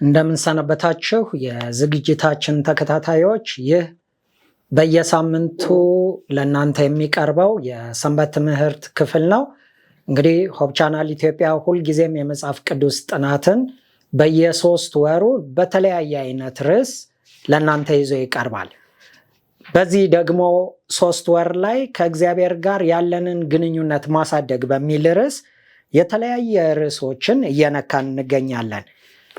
እንደምን ሰነበታችሁ የዝግጅታችን ተከታታዮች። ይህ በየሳምንቱ ለእናንተ የሚቀርበው የሰንበት ትምህርት ክፍል ነው። እንግዲህ ሆፕ ቻናል ኢትዮጵያ ሁልጊዜም የመጽሐፍ ቅዱስ ጥናትን በየሶስት ወሩ በተለያየ አይነት ርዕስ ለእናንተ ይዞ ይቀርባል። በዚህ ደግሞ 3 ወር ላይ ከእግዚአብሔር ጋር ያለንን ግንኙነት ማሳደግ በሚል ርዕስ የተለያየ ርዕሶችን እየነካን እንገኛለን።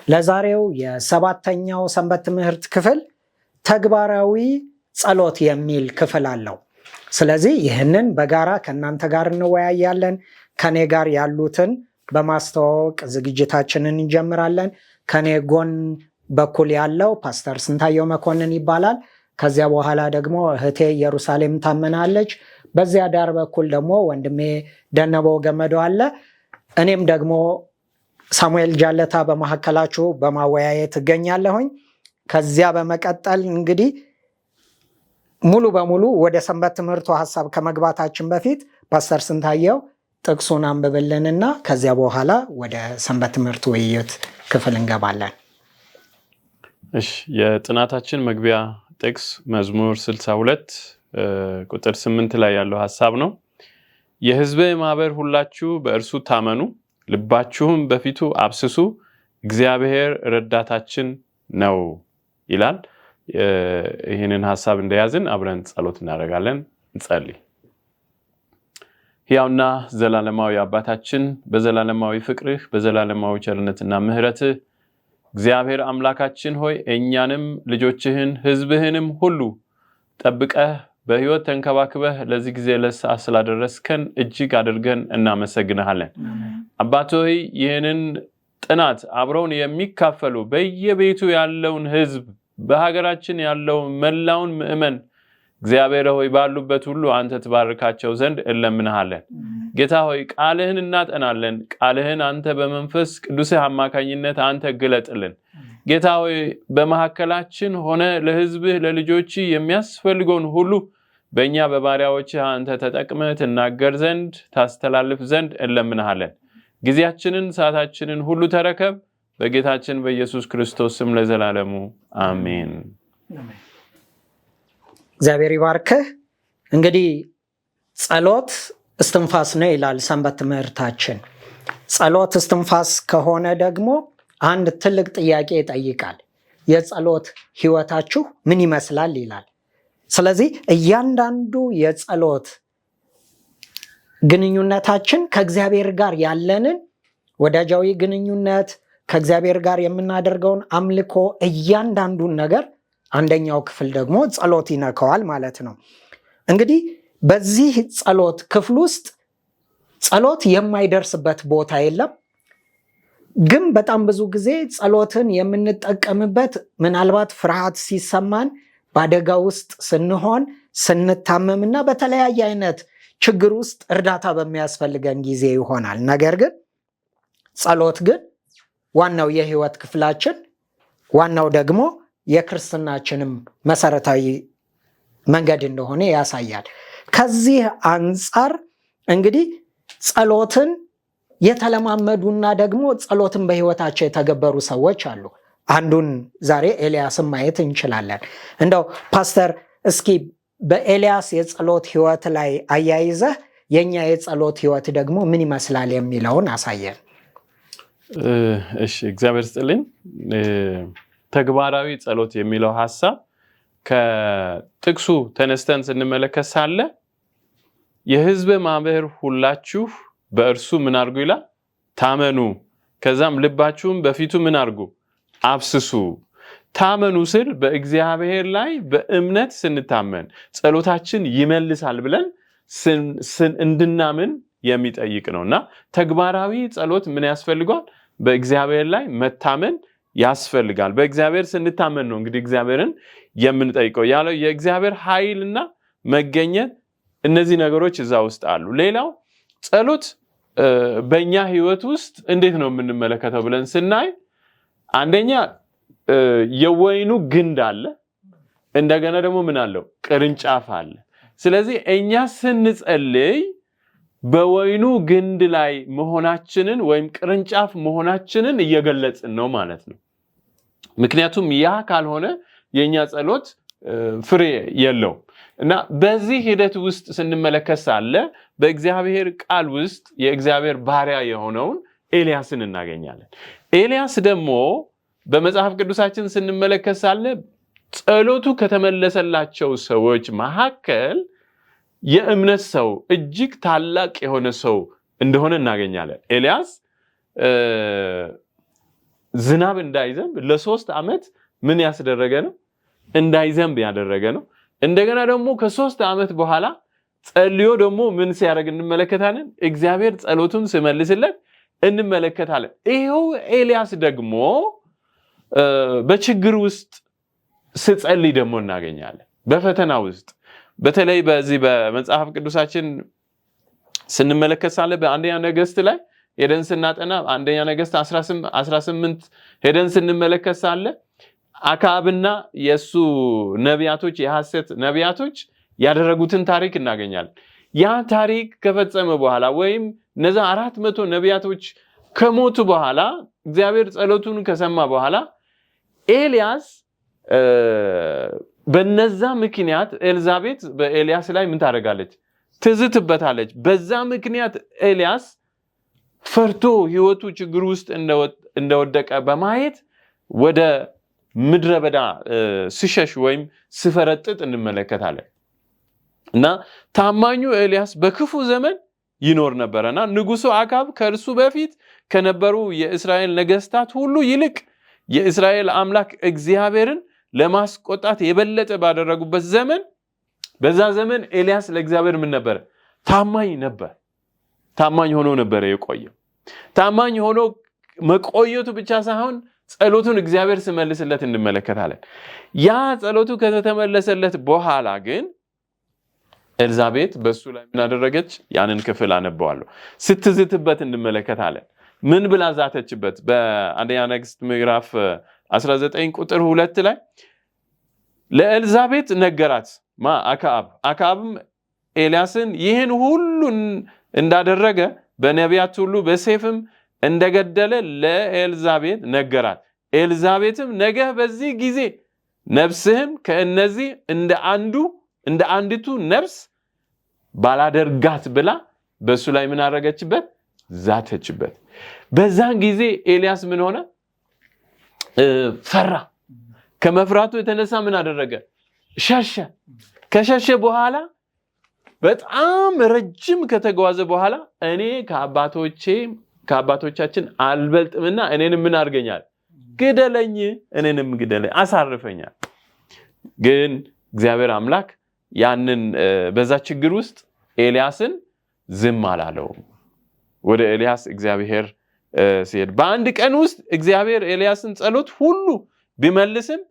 ለዛሬው የ7ኛው ሰንበት ትምህርት ክፍል ተግባራዊ ጸሎት የሚል ክፍል አለው። ስለዚህ ይህንን በጋራ ከእናንተ ጋር እንወያያለን። ከኔ ጋር ያሉትን በማስተዋወቅ ዝግጅታችንን እንጀምራለን። ከኔ ጎን በኩል ያለው ፓስተር ስንታየው መኮንን ይባላል። ከዚያ በኋላ ደግሞ እህቴ ኢየሩሳሌም ታመናለች። በዚያ ዳር በኩል ደግሞ ወንድሜ ደነበው ገመዶ አለ። እኔም ደግሞ ሳሙኤል ጃለታ በመካከላችሁ በማወያየት እገኛለሁኝ። ከዚያ በመቀጠል እንግዲህ ሙሉ በሙሉ ወደ ሰንበት ትምህርቱ ሐሳብ ከመግባታችን በፊት ፓስተር ስንታየው ጥቅሱን አንብብልንና ከዚያ በኋላ ወደ ሰንበት ትምህርቱ ውይይት ክፍል እንገባለን። እሺ፣ የጥናታችን መግቢያ ጥቅስ መዝሙር 62 ቁጥር 8 ላይ ያለው ሐሳብ ነው። የሕዝቤ ማህበር ሁላችሁ በእርሱ ታመኑ፣ ልባችሁም በፊቱ አብስሱ፣ እግዚአብሔር ረዳታችን ነው ይላል። ይህንን ሐሳብ እንደያዝን አብረን ጸሎት እናደርጋለን። እንጸልይ። ሕያውና ዘላለማዊ አባታችን በዘላለማዊ ፍቅርህ በዘላለማዊ ቸርነትና ምሕረትህ እግዚአብሔር አምላካችን ሆይ እኛንም ልጆችህን ሕዝብህንም ሁሉ ጠብቀህ በሕይወት ተንከባክበህ ለዚህ ጊዜ ለሰዓት ስላደረስከን እጅግ አድርገን እናመሰግንሃለን። አባት ሆይ ይህንን ጥናት አብረውን የሚካፈሉ በየቤቱ ያለውን ሕዝብ በሀገራችን ያለው መላውን ምእመን እግዚአብሔር ሆይ ባሉበት ሁሉ አንተ ትባርካቸው ዘንድ እንለምንሃለን። ጌታ ሆይ ቃልህን እናጠናለን። ቃልህን አንተ በመንፈስ ቅዱስህ አማካኝነት አንተ ግለጥልን። ጌታ ሆይ በመካከላችን ሆነ ለሕዝብህ ለልጆች የሚያስፈልገውን ሁሉ በእኛ በባሪያዎችህ አንተ ተጠቅመህ ትናገር ዘንድ ታስተላልፍ ዘንድ እንለምንሃለን። ጊዜያችንን ሰዓታችንን ሁሉ ተረከብ። በጌታችን በኢየሱስ ክርስቶስ ስም ለዘላለሙ አሜን። እግዚአብሔር ይባርክህ። እንግዲህ ጸሎት እስትንፋስ ነው ይላል ሰንበት ትምህርታችን። ጸሎት እስትንፋስ ከሆነ ደግሞ አንድ ትልቅ ጥያቄ ይጠይቃል። የጸሎት ህይወታችሁ ምን ይመስላል ይላል። ስለዚህ እያንዳንዱ የጸሎት ግንኙነታችን ከእግዚአብሔር ጋር ያለንን ወዳጃዊ ግንኙነት ከእግዚአብሔር ጋር የምናደርገውን አምልኮ እያንዳንዱን ነገር አንደኛው ክፍል ደግሞ ጸሎት ይነካዋል ማለት ነው። እንግዲህ በዚህ ጸሎት ክፍል ውስጥ ጸሎት የማይደርስበት ቦታ የለም። ግን በጣም ብዙ ጊዜ ጸሎትን የምንጠቀምበት ምናልባት ፍርሃት ሲሰማን፣ በአደጋ ውስጥ ስንሆን፣ ስንታመምና በተለያየ አይነት ችግር ውስጥ እርዳታ በሚያስፈልገን ጊዜ ይሆናል። ነገር ግን ጸሎት ግን ዋናው የህይወት ክፍላችን፣ ዋናው ደግሞ የክርስትናችንም መሰረታዊ መንገድ እንደሆነ ያሳያል። ከዚህ አንጻር እንግዲህ ጸሎትን የተለማመዱና ደግሞ ጸሎትን በህይወታቸው የተገበሩ ሰዎች አሉ። አንዱን ዛሬ ኤልያስን ማየት እንችላለን። እንደው ፓስተር እስኪ በኤልያስ የጸሎት ህይወት ላይ አያይዘህ የኛ የጸሎት ህይወት ደግሞ ምን ይመስላል የሚለውን አሳየን። እሺ፣ እግዚአብሔር ይስጥልኝ። ተግባራዊ ጸሎት የሚለው ሐሳብ ከጥቅሱ ተነስተን ስንመለከት ሳለ የሕዝብ ማህበር ሁላችሁ በእርሱ ምን አድርጉ ይላል? ታመኑ። ከዛም ልባችሁም በፊቱ ምን አድርጉ? አብስሱ። ታመኑ ስል በእግዚአብሔር ላይ በእምነት ስንታመን ጸሎታችን ይመልሳል ብለን እንድናምን የሚጠይቅ ነውና ተግባራዊ ጸሎት ምን ያስፈልጋል? በእግዚአብሔር ላይ መታመን ያስፈልጋል። በእግዚአብሔር ስንታመን ነው እንግዲህ እግዚአብሔርን የምንጠይቀው። ያለው የእግዚአብሔር ኃይልና መገኘት እነዚህ ነገሮች እዛ ውስጥ አሉ። ሌላው ጸሎት በእኛ ህይወት ውስጥ እንዴት ነው የምንመለከተው ብለን ስናይ አንደኛ የወይኑ ግንድ አለ፣ እንደገና ደግሞ ምን አለው? ቅርንጫፍ አለ። ስለዚህ እኛ ስንጸልይ በወይኑ ግንድ ላይ መሆናችንን ወይም ቅርንጫፍ መሆናችንን እየገለጽን ነው ማለት ነው። ምክንያቱም ያ ካልሆነ የኛ ጸሎት ፍሬ የለውም። እና በዚህ ሂደት ውስጥ ስንመለከት ሳለ በእግዚአብሔር ቃል ውስጥ የእግዚአብሔር ባሪያ የሆነውን ኤልያስን እናገኛለን። ኤልያስ ደግሞ በመጽሐፍ ቅዱሳችን ስንመለከት ሳለ ጸሎቱ ከተመለሰላቸው ሰዎች መካከል የእምነት ሰው እጅግ ታላቅ የሆነ ሰው እንደሆነ እናገኛለን። ኤልያስ ዝናብ እንዳይዘንብ ለ3 ዓመት ምን ያስደረገ ነው? እንዳይዘንብ ያደረገ ነው። እንደገና ደግሞ ከ3 ዓመት በኋላ ጸልዮ ደግሞ ምን ሲያደርግ እንመለከታለን? እግዚአብሔር ጸሎቱን ሲመልስለት እንመለከታለን። ይሄው ኤልያስ ደግሞ በችግር ውስጥ ሲጸልይ ደግሞ እናገኛለን። በፈተና ውስጥ በተለይ በዚህ በመጽሐፍ ቅዱሳችን ስንመለከት ሳለ በአንደኛ ነገሥት ላይ ሄደን ስናጠና አንደኛ ነገሥት 18 ሄደን ስንመለከት ሳለ አክዓብና የሱ ነቢያቶች የሐሰት ነቢያቶች ያደረጉትን ታሪክ እናገኛለን። ያ ታሪክ ከፈጸመ በኋላ ወይም እነዛ 400 ነቢያቶች ከሞቱ በኋላ እግዚአብሔር ጸሎቱን ከሰማ በኋላ ኤልያስ በነዛ ምክንያት ኤልዛቤት በኤልያስ ላይ ምን ታደርጋለች? ትዝትበታለች። በዛ ምክንያት ኤልያስ ፈርቶ ህይወቱ ችግር ውስጥ እንደወደቀ በማየት ወደ ምድረ በዳ ሲሸሽ ወይም ሲፈረጥጥ እንመለከታለን። እና ታማኙ ኤልያስ በክፉ ዘመን ይኖር ነበርና ንጉሱ አክዓብ ከእርሱ በፊት ከነበሩ የእስራኤል ነገስታት ሁሉ ይልቅ የእስራኤል አምላክ እግዚአብሔርን ለማስቆጣት የበለጠ ባደረጉበት ዘመን በዛ ዘመን ኤልያስ ለእግዚአብሔር ምን ነበር? ታማኝ ነበር። ታማኝ ሆኖ ነበር የቆየው። ታማኝ ሆኖ መቆየቱ ብቻ ሳይሆን ጸሎቱን እግዚአብሔር ሲመልስለት እንመለከታለን። ያ ጸሎቱ ከተመለሰለት በኋላ ግን ኤልዛቤት በሱ ላይ ምን አደረገች? ያንን ክፍል አነበዋለሁ። ስትዝትበት እንመለከታለን። ምን ብላ ዛተችበት? በአንደኛ ነገሥት ምዕራፍ 19 ቁጥር 2 ላይ ለኤልዛቤት ነገራት። አክዓብም ኤልያስን ይህን ሁሉ እንዳደረገ በነቢያት ሁሉ በሰይፍም እንደገደለ ለኤልዛቤት ነገራት። ኤልዛቤትም ነገ በዚህ ጊዜ ነፍስህን ከእነዚህ እንደ አንዲቱ ነፍስ ባላደርጋት ብላ በሱ ላይ ምን አደረገችበት? ዛተችበት። በዛን ጊዜ ኤልያስ ምን ሆነ? ፈራ። ከመፍራቱ የተነሳ ምን አደረገ? ሸሸ። ከሸሸ በኋላ በጣም ረጅም ከተጓዘ በኋላ እኔ ከአባቶቻችን አልበልጥምና እኔንም ምን አድርገኛል? ግደለኝ፣ እኔንም ግደለኝ፣ አሳርፈኛል። ግን እግዚአብሔር አምላክ ያንን በዛ ችግር ውስጥ ኤልያስን ዝም አላለው። ወደ ኤልያስ እግዚአብሔር ሲሄድ በአንድ ቀን ውስጥ እግዚአብሔር ኤልያስን ጸሎት ሁሉ ቢመልስም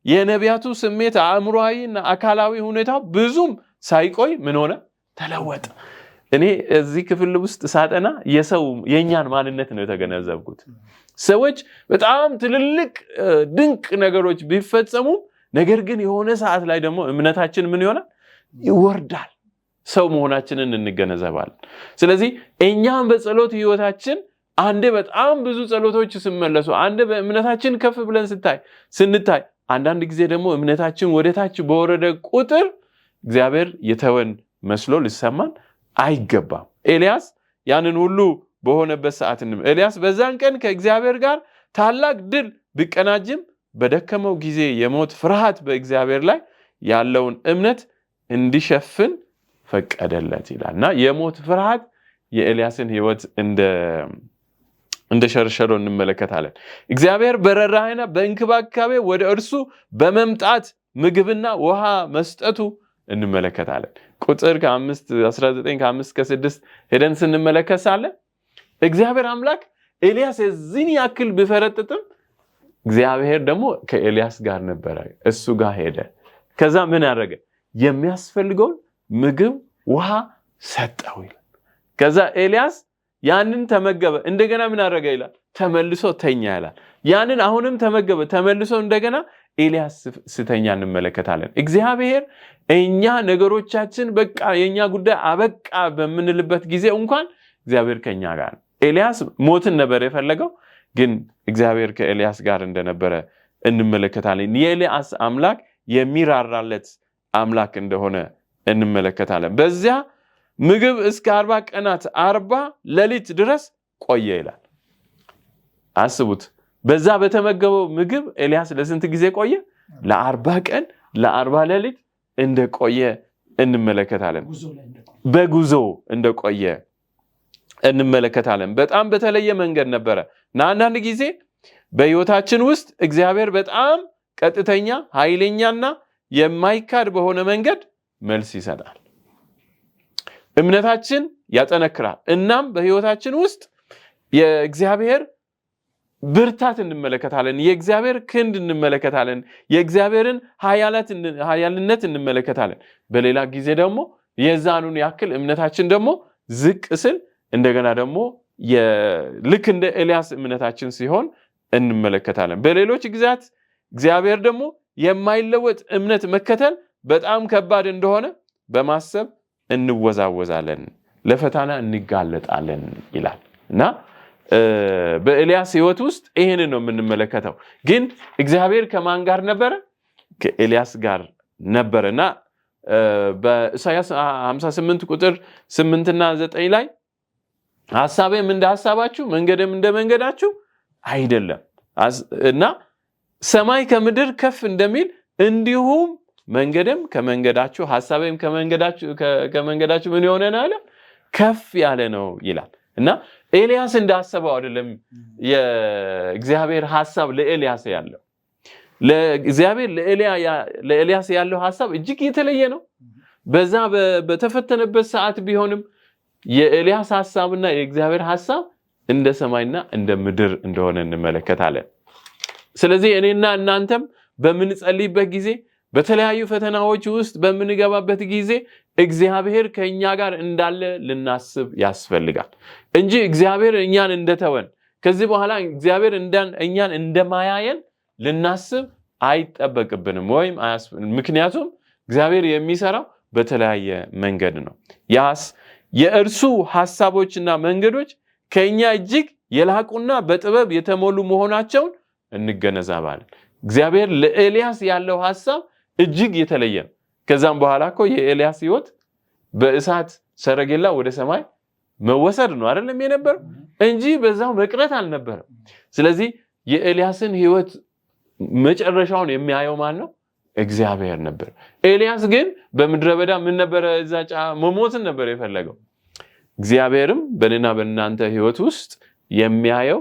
የነቢያቱ ስሜት አእምሮአዊና አካላዊ ሁኔታው ብዙም ሳይቆይ ምን ሆነ? ተለወጠ። እኔ እዚህ ክፍል ውስጥ ሳጠና የኛን ማንነት ነው የተገነዘብኩት። ሰዎች በጣም ትልልቅ ድንቅ ነገሮች ቢፈጸሙ ነገር ግን የሆነ ሰዓት ላይ ደግሞ እምነታችን ምን ይሆናል? ይወርዳል። ሰው መሆናችንን እንገነዘባለን። ስለዚህ እኛም በጸሎት ህይወታችን አንዴ በጣም ብዙ ጸሎቶች ሲመለሱ፣ አንዴ በእምነታችን ከፍ ብለን ስንታይ፣ አንዳንድ ጊዜ ደግሞ እምነታችን ወደታች በወረደ ቁጥር እግዚአብሔር የተወን መስሎ ሊሰማን አይገባም። ኤልያስ ያንን ሁሉ በሆነበት ሰዓት ኤልያስ በዛን ቀን ከእግዚአብሔር ጋር ታላቅ ድል ቢቀናጅም በደከመው ጊዜ የሞት ፍርሃት በእግዚአብሔር ላይ ያለውን እምነት እንዲሸፍን ፈቀደለት ይላልና የሞት ፍርሃት የኤልያስን ህይወት እንደሸረሸረው እንመለከታለን። እግዚአብሔር በረራይና በእንክብካቤ ወደ እርሱ በመምጣት ምግብና ውሃ መስጠቱ እንመለከታለን። ቁጥር 19:5-6 ሄደን ስንመለከት ሳለ እግዚአብሔር አምላክ ኤልያስ የዚህን ያክል ቢፈረጥጥም እግዚአብሔር ደግሞ ከኤልያስ ጋር ነበረ። እሱ ጋር ሄደ። ከዛ ምን ያደረገ? የሚያስፈልገውን ምግብ ውሃ ሰጠው ይላል። ከዛ ኤልያስ ያንን ተመገበ። እንደገና ምን አደረገ ይላል? ተመልሶ ተኛ ይላል። ያንን አሁንም ተመገበ። ተመልሶ እንደገና ኤልያስ ስተኛ እንመለከታለን። እግዚአብሔር እኛ ነገሮቻችን በቃ የኛ ጉዳይ አበቃ በምንልበት ጊዜ እንኳን እግዚአብሔር ከኛ ጋር ነው። ኤልያስ ሞትን ነበር የፈለገው፣ ግን እግዚአብሔር ከኤልያስ ጋር እንደነበረ እንመለከታለን። የኤልያስ አምላክ የሚራራለት አምላክ እንደሆነ እንመለከታለን። በዚያ ምግብ እስከ 40 ቀናት 40 ሌሊት ድረስ ቆየ ይላል። አስቡት፣ በዛ በተመገበው ምግብ ኤልያስ ለስንት ጊዜ ቆየ? ለ40 ቀን ለ40 ሌሊት እንደቆየ እንመለከታለን። በጉዞ እንደቆየ እንመለከታለን። በጣም በተለየ መንገድ ነበረ እና አንዳንድ ጊዜ በህይወታችን ውስጥ እግዚአብሔር በጣም ቀጥተኛ ኃይለኛና የማይካድ በሆነ መንገድ መልስ ይሰጣል። እምነታችን ያጠነክራል። እናም በህይወታችን ውስጥ የእግዚአብሔር ብርታት እንመለከታለን፣ የእግዚአብሔር ክንድ እንመለከታለን፣ የእግዚአብሔርን ኃያልነት እንመለከታለን። በሌላ ጊዜ ደግሞ የዛኑን ያክል እምነታችን ደግሞ ዝቅ ስል እንደገና ደግሞ ልክ እንደ ኤልያስ እምነታችን ሲሆን እንመለከታለን። በሌሎች ጊዜያት እግዚአብሔር ደግሞ የማይለወጥ እምነት መከተል በጣም ከባድ እንደሆነ በማሰብ እንወዛወዛለን፣ ለፈተና እንጋለጣለን ይላል እና በኤልያስ ህይወት ውስጥ ይሄንን ነው የምንመለከተው። ግን እግዚአብሔር ከማን ጋር ነበረ? ከኤልያስ ጋር ነበረና በኢሳይያስ 58 ቁጥር 8 እና 9 ላይ ሐሳቤም እንደ ሐሳባችሁ መንገዴም እንደ መንገዳችሁ አይደለም እና ሰማይ ከምድር ከፍ እንደሚል እንዲሁም መንገዴም ከመንገዳችሁ ሐሳቤም ከመንገዳችሁ ምን የሆነ ነው አለ? ከፍ ያለ ነው ይላል። እና ኤልያስ እንዳሰበው አይደለም የእግዚአብሔር ሐሳብ ለኤልያስ ያለው። ለእግዚአብሔር ለኤልያስ ያለው ሐሳብ እጅግ የተለየ ነው። በዛ በተፈተነበት ሰዓት ቢሆንም የኤልያስ ሐሳብና የእግዚአብሔር ሐሳብ እንደ ሰማይና እንደ ምድር እንደሆነ እንመለከታለን። ስለዚህ እኔና እናንተም በምንጸልይበት ጊዜ በተለያዩ ፈተናዎች ውስጥ በምንገባበት ጊዜ እግዚአብሔር ከኛ ጋር እንዳለ ልናስብ ያስፈልጋል እንጂ እግዚአብሔር እኛን እንደተወን ከዚህ በኋላ እግዚአብሔር እኛን እንደማያየን ልናስብ አይጠበቅብንም ወይም ምክንያቱም እግዚአብሔር የሚሰራው በተለያየ መንገድ ነው። የእርሱ ሐሳቦችና መንገዶች ከኛ እጅግ የላቁና በጥበብ የተሞሉ መሆናቸውን እንገነዘባለን። እግዚአብሔር ለኤልያስ ያለው ሐሳብ እጅግ የተለየ ነው። ከዛም በኋላ እኮ የኤልያስ ህይወት በእሳት ሰረገላ ወደ ሰማይ መወሰድ ነው አይደለም የነበረው እንጂ በዛው መቅረት አልነበረም። ስለዚህ የኤልያስን ህይወት መጨረሻውን የሚያየው ማን ነው? እግዚአብሔር ነበር። ኤልያስ ግን በምድረ በዳ ምን ነበር? እዛጫ መሞትን ነበር የፈለገው። እግዚአብሔርም በእኔና በእናንተ ህይወት ውስጥ የሚያየው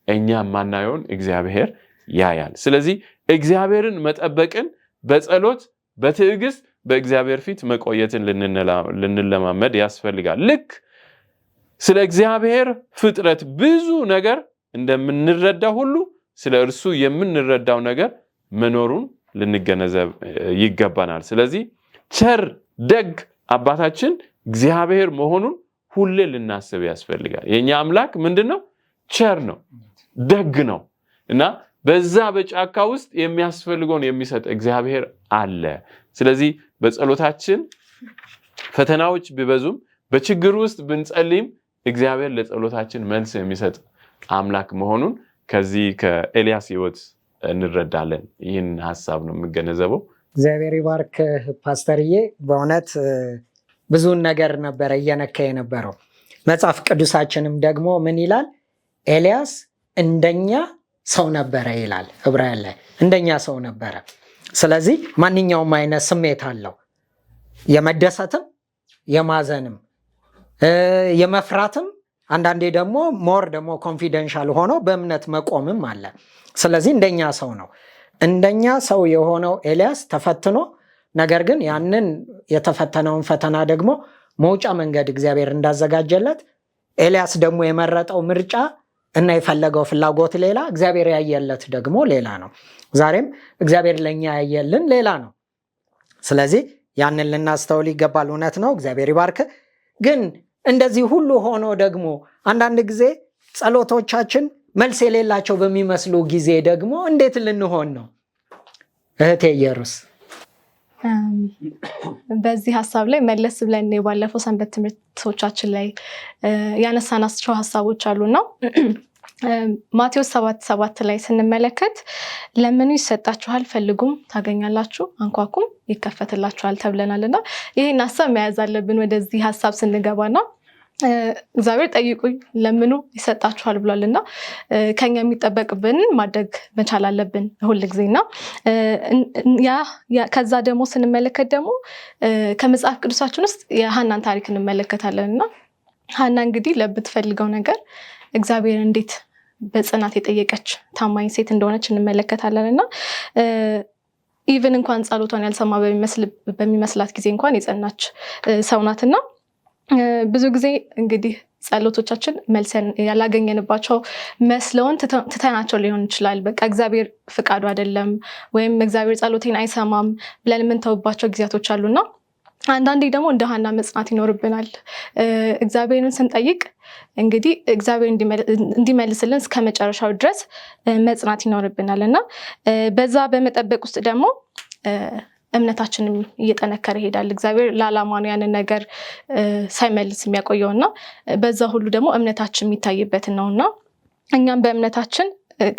እኛ ማናየውን እግዚአብሔር ያያል። ስለዚህ እግዚአብሔርን መጠበቅን በጸሎት በትዕግስት በእግዚአብሔር ፊት መቆየትን ልንለማመድ ያስፈልጋል። ልክ ስለ እግዚአብሔር ፍጥረት ብዙ ነገር እንደምንረዳ ሁሉ ስለ እርሱ የምንረዳው ነገር መኖሩን ልንገነዘብ ይገባናል። ስለዚህ ቸር ደግ አባታችን እግዚአብሔር መሆኑን ሁሌ ልናስብ ያስፈልጋል። የኛ አምላክ ምንድነው? ቸር ነው፣ ደግ ነው እና በዛ በጫካ ውስጥ የሚያስፈልገውን የሚሰጥ እግዚአብሔር አለ። ስለዚህ በጸሎታችን ፈተናዎች ቢበዙም በችግር ውስጥ ብንጸልይም እግዚአብሔር ለጸሎታችን መልስ የሚሰጥ አምላክ መሆኑን ከዚህ ከኤልያስ ህይወት እንረዳለን። ይህን ሐሳብ ነው የምገነዘበው። እግዚአብሔር ይባርክ ፓስተርዬ። በእውነት ብዙን ነገር ነበረ እየነካ የነበረው። መጽሐፍ ቅዱሳችንም ደግሞ ምን ይላል? ኤልያስ እንደኛ ሰው ነበረ ይላል ዕብራውያን ላይ። እንደኛ ሰው ነበረ። ስለዚህ ማንኛውም አይነት ስሜት አለው። የመደሰትም የማዘንም የመፍራትም አንዳንዴ ደግሞ ሞር ደግሞ ኮንፊደንሻል ሆኖ በእምነት መቆምም አለ። ስለዚህ እንደኛ ሰው ነው። እንደኛ ሰው የሆነው ኤልያስ ተፈትኖ ነገር ግን ያንን የተፈተነውን ፈተና ደግሞ መውጫ መንገድ እግዚአብሔር እንዳዘጋጀለት ኤልያስ ደግሞ የመረጠው ምርጫ እና የፈለገው ፍላጎት ሌላ፣ እግዚአብሔር ያየለት ደግሞ ሌላ ነው። ዛሬም እግዚአብሔር ለኛ ያየልን ሌላ ነው። ስለዚህ ያንን ልናስተውል ይገባል። እውነት ነው። እግዚአብሔር ይባርክ። ግን እንደዚህ ሁሉ ሆኖ ደግሞ አንዳንድ ጊዜ ጸሎቶቻችን መልስ የሌላቸው በሚመስሉ ጊዜ ደግሞ እንዴት ልንሆን ነው? እህቴ ኢየሩስ በዚህ ሐሳብ ላይ መለስ ብለን ባለፈው ሰንበት ትምህርቶቻችን ላይ ያነሳናቸው ሐሳቦች አሉና ማቴዎስ 7:7 ላይ ስንመለከት ለምኑ ይሰጣችኋል፣ ፈልጉም ታገኛላችሁ፣ አንኳኩም ይከፈትላችኋል ተብለናልና ይሄን ሐሳብ መያዝ አለብን ወደዚህ ሐሳብ ስንገባና እግዚአብሔር ጠይቁኝ ለምኑ ይሰጣችኋል ብሏልና ከኛ የሚጠበቅብን ማድረግ መቻል አለብን ሁሉ ጊዜና ከዛ ደግሞ ስንመለከት ደግሞ ከመጽሐፍ ቅዱሳችን ውስጥ የሐናን ታሪክ እንመለከታለንና ሐና እንግዲህ ለብትፈልገው ነገር እግዚአብሔር እንዴት በጽናት የጠየቀች ታማኝ ሴት እንደሆነች እንመለከታለንና ኢቭን እንኳን ጸሎቷን ያልሰማ በሚመስላት ጊዜ እንኳን የጸናች ሰው ናትና ብዙ ጊዜ እንግዲህ ጸሎቶቻችን መልሰን ያላገኘንባቸው መስለውን ትተናቸው ሊሆን ይችላል። በቃ እግዚአብሔር ፍቃዱ አይደለም ወይም እግዚአብሔር ጸሎቴን አይሰማም ብለን የምንተውባቸው ጊዜያቶች አሉና አንዳንዴ ደግሞ እንደ ሐና መጽናት ይኖርብናል። እግዚአብሔርን ስንጠይቅ እንግዲህ እግዚአብሔር እንዲመልስልን እስከ መጨረሻው ድረስ መጽናት ይኖርብናል እና በዛ በመጠበቅ ውስጥ ደግሞ እምነታችንም እየጠነከረ ይሄዳል። እግዚአብሔር ለዓላማው ያንን ነገር ሳይመልስ የሚያቆየውና በዛ ሁሉ ደግሞ እምነታችን የሚታይበት ነውና እኛም በእምነታችን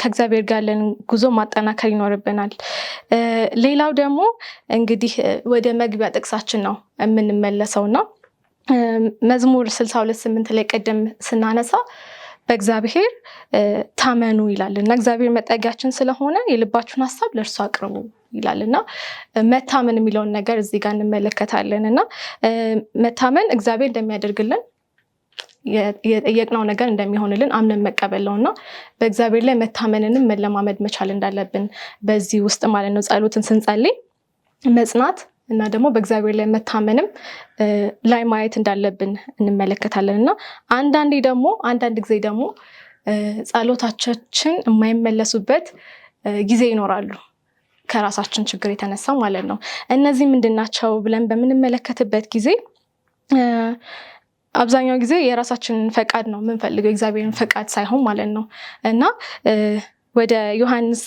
ከእግዚአብሔር ጋር ያለን ጉዞ ማጠናከር ይኖርብናል። ሌላው ደግሞ እንግዲህ ወደ መግቢያ ጥቅሳችን ነው የምንመለሰውና መዝሙር 62:8 ላይ ቀደም ስናነሳ በእግዚአብሔር ታመኑ ይላልና እግዚአብሔር መጠጊያችን ስለሆነ የልባችሁን ሐሳብ ለእርሱ አቅርቡ ይላልና መታመን የሚለውን ነገር እዚህ ጋር እንመለከታለንና መታመን እግዚአብሔር እንደሚያደርግልን የጠየቅነው ነገር እንደሚሆንልን አምነን መቀበል ነውና በእግዚአብሔር ላይ መታመንንም መለማመድ መቻል እንዳለብን በዚህ ውስጥ ማለት ነው። ጸሎትን ስንጸልይ መጽናት እና ደግሞ በእግዚአብሔር ላይ መታመንም ላይ ማየት እንዳለብን እንመለከታለንና አንዳንድ ጊዜ ደግሞ ጸሎታችን የማይመለሱበት ጊዜ ይኖራሉ ከራሳችን ችግር የተነሳ ማለት ነው። እነዚህ ምንድናቸው ብለን በምንመለከትበት ጊዜ አብዛኛው ጊዜ የራሳችንን ፈቃድ ነው የምንፈልገው እግዚአብሔርን ፈቃድ ሳይሆን ማለት ነው እና ወደ ዮሐንስ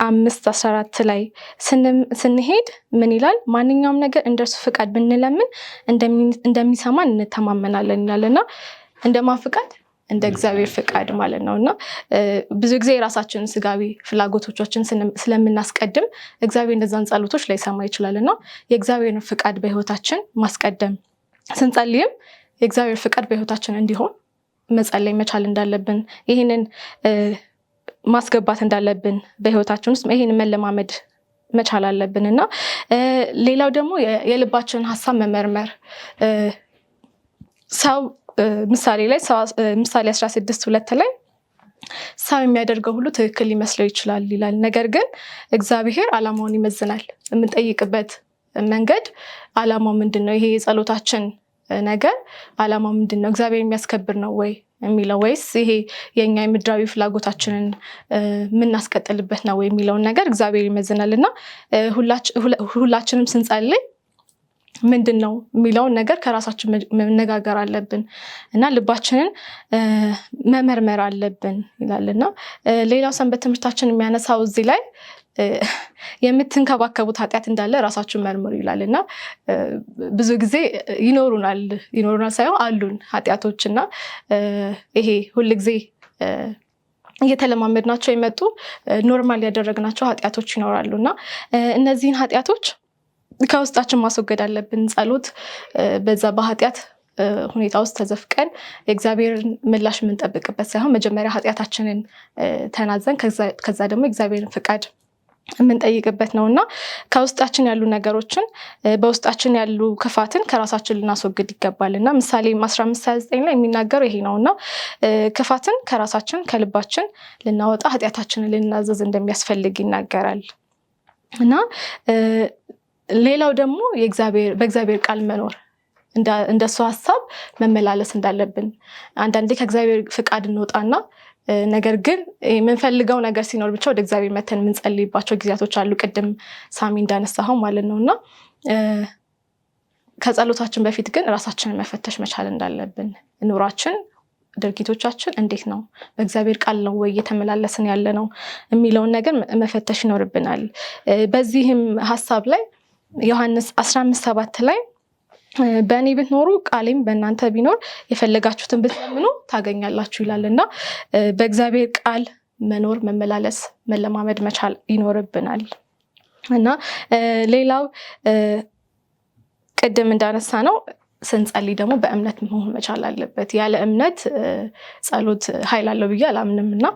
5:14 ላይ ስንሄድ ምን ይላል? ማንኛውም ነገር እንደርሱ ፈቃድ ብንለምን እንደሚሰማን እንተማመናለን ይላልና እንደማን ፈቃድ? እንደ እግዚአብሔር ፈቃድ ማለት ነውና ብዙ ጊዜ የራሳችንን ስጋዊ ፍላጎቶቻችን ስለምናስቀድም እግዚአብሔር እንደዛን ጸሎቶች ላይሰማ ይችላልና የእግዚአብሔርን ፈቃድ በህይወታችን ማስቀደም ስንጸልይም የእግዚአብሔር ፈቃድ በህይወታችን እንዲሆን መጸለይ መቻል እንዳለብን ይሄንን ማስገባት እንዳለብን በህይወታችን ውስጥ ይሄንን መለማመድ መቻል አለብንና ሌላው ደግሞ የልባችንን ሐሳብ መመርመር ሰው ምሳሌ 16:2 ላይ ሰው የሚያደርገው ሁሉ ትክክል ሊመስለው ይችላል ይላል። ነገር ግን እግዚአብሔር ዓላማውን ይመዝናል። የምንጠይቅበት መንገድ ዓላማው ምንድነው? ይሄ የጸሎታችን ነገር ዓላማው ምንድነው? እግዚአብሔር የሚያስከብር ነው ወይ የሚለው ወይስ ይሄ የኛ የምድራዊ ፍላጎታችንን ምናስቀጥልበት ነው ወይ የሚለውን ነገር እግዚአብሔር ይመዝናልና ሁላችንም ስንጸልይ ምንድነው የሚለውን ነገር ከራሳችን መነጋገር አለብን እና ልባችንን መመርመር አለብን ይላልና ሌላው ሰንበት ትምህርታችን የሚያነሳው እዚህ ላይ የምትንከባከቡት ኃጢአት እንዳለ ራሳችሁን መርምሩ ይላልና ብዙ ጊዜ ይኖሩናል ሳይሆን አሉን ኃጢአቶችና ይሄ ሁሉ ጊዜ እየተለማመድናቸው የመጡ ኖርማል ያደረግናቸው ኃጢአቶች ይኖራሉና እነዚህን ኃጢአቶች ከውስጣችን ማስወገድ አለብን። ጸሎት በዛ በኃጢአት ሁኔታ ውስጥ ተዘፍቀን የእግዚአብሔርን ምላሽ የምንጠብቅበት ሳይሆን መጀመሪያ ኃጢአታችንን ተናዘን ከዛ ደግሞ የእግዚአብሔርን ፍቃድ የምንጠይቅበት ነውና ከውስጣችን ያሉ ነገሮችን በውስጣችን ያሉ ክፋትን ከራሳችን ልናስወግድ ይገባልና ምሳሌ 15:29 ላይ የሚናገረው ይሄ ነውና ክፋትን ከራሳችን ከልባችን ልናወጣ ኃጢአታችንን ልናዘዝ እንደሚያስፈልግ ይናገራል እና ሌላው ደግሞ በእግዚአብሔር ቃል መኖር እንደሱ ሐሳብ መመላለስ እንዳለብን አንዳንዴ ከእግዚአብሔር ፍቃድ እንወጣና ነገር ግን የምንፈልገው ነገር ሲኖር ብቻ ወደ እግዚአብሔር መተን የምንጸልይባቸው ጊዜያቶች አሉ። ቅድም ሳሚ እንዳነሳው ማለት ነውና ከጸሎታችን በፊት ግን ራሳችንን መፈተሽ መቻል እንዳለብን ኑሯችን ድርጊቶቻችን እንዴት ነው በእግዚአብሔር ቃል ነው ወይ እየተመላለስን ያለ ነው የሚለውን ነገር መፈተሽ ይኖርብናል። በዚህም ሐሳብ ላይ ዮሐንስ 15:7 ላይ በእኔ ብትኖሩ ቃሌም በእናንተ ቢኖር የፈለጋችሁትን ብትለምኑ ታገኛላችሁ ይላልና በእግዚአብሔር ቃል መኖር መመላለስ መለማመድ መቻል ይኖርብናል። እና ሌላው ቅድም እንዳነሳ ነው ስንጸልይ ደግሞ በእምነት መሆን መቻል አለበት። ያለ እምነት ጸሎት ኃይል አለው ብዬ አላምንም እና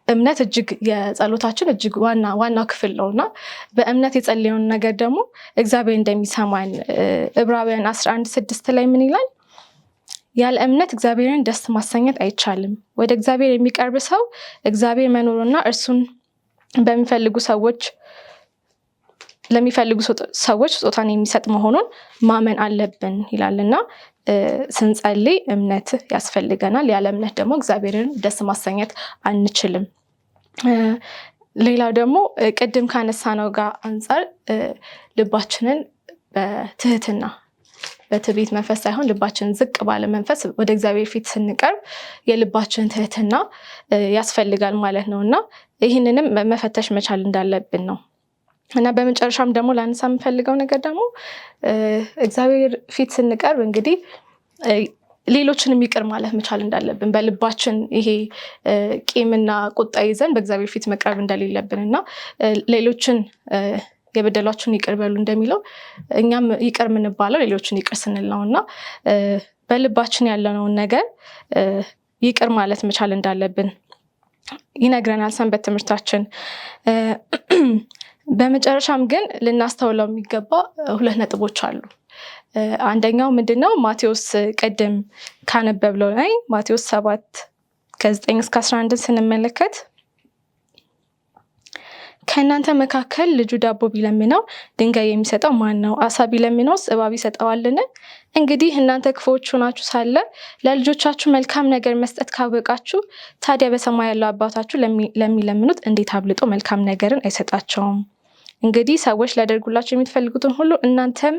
እምነት እጅግ የጸሎታችን እጅግ ዋናው ክፍል ነውና በእምነት የጸለየውን ነገር ደግሞ እግዚአብሔር እንደሚሰማን ዕብራውያን 11:6 ላይ ምን ይላል? ያለ እምነት እግዚአብሔርን ደስ ማሰኘት አይቻልም። ወደ እግዚአብሔር የሚቀርብ ሰው እግዚአብሔር መኖሩና እርሱን ለሚፈልጉ ሰዎች ስጦታን የሚሰጥ መሆኑን ማመን አለብን ይላልና ስንጸልይ እምነት ያስፈልገናል። ያለ እምነት ደግሞ እግዚአብሔርን ደስ ማሰኘት አንችልም። ሌላው ደግሞ ቅድም ካነሳነው ጋር አንፃር ልባችንን በትዕቢት መንፈስ ሳይሆን ልባችንን ዝቅ ባለ መንፈስ ወደ እግዚአብሔር ፊት ስንቀርብ የልባችን ትህትና ያስፈልጋል ማለት ነውና ይህንንም መፈተሽ መቻል እንዳለብን ነው። እና በመጨረሻም ደግሞ ላነሳ የምፈልገው ነገር ደግሞ እግዚአብሔር ፊት ስንቀርብ እንግዲህ ሌሎችንም ይቅር ማለት መቻል እንዳለብን በልባችን ይሄ ቂምና ቁጣ ይዘን በእግዚአብሔር ፊት መቅረብ እንደሌለብን እና ሌሎችን የበደሏችሁን ይቅር በሉ እንደሚለው እኛም ይቅር የምንባለው ሌሎችን ይቅር ስንል ነውና በልባችን ያለውን ነገር ይቅር ማለት መቻል እንዳለብን ይነግረናል ሰንበት ትምህርታችን። በመጨረሻም ግን ልናስተውለው የሚገባ 2 ነጥቦች አሉ። አንደኛው ምንድነው? ማቴዎስ ቀደም ካነበብነው ላይ ማቴዎስ 7:9-11 ስንመለከት ከእናንተ መካከል ልጁ ዳቦ ቢለምነው ድንጋይ የሚሰጠው ማን ነው? አሳ ቢለምነውስ እባብ ይሰጠዋልን? እንግዲህ እናንተ ክፉዎች ሆናችሁ ሳለ ለልጆቻችሁ መልካም ነገር መስጠት ካወቃችሁ ታዲያ በሰማይ ያለው አባታችሁ ለሚለምኑት እንዴት አብልጦ መልካም ነገርን አይሰጣቸውም? እንግዲህ ሰዎች ሊያደርጉላቸው የምትፈልጉትን ሁሉ እናንተም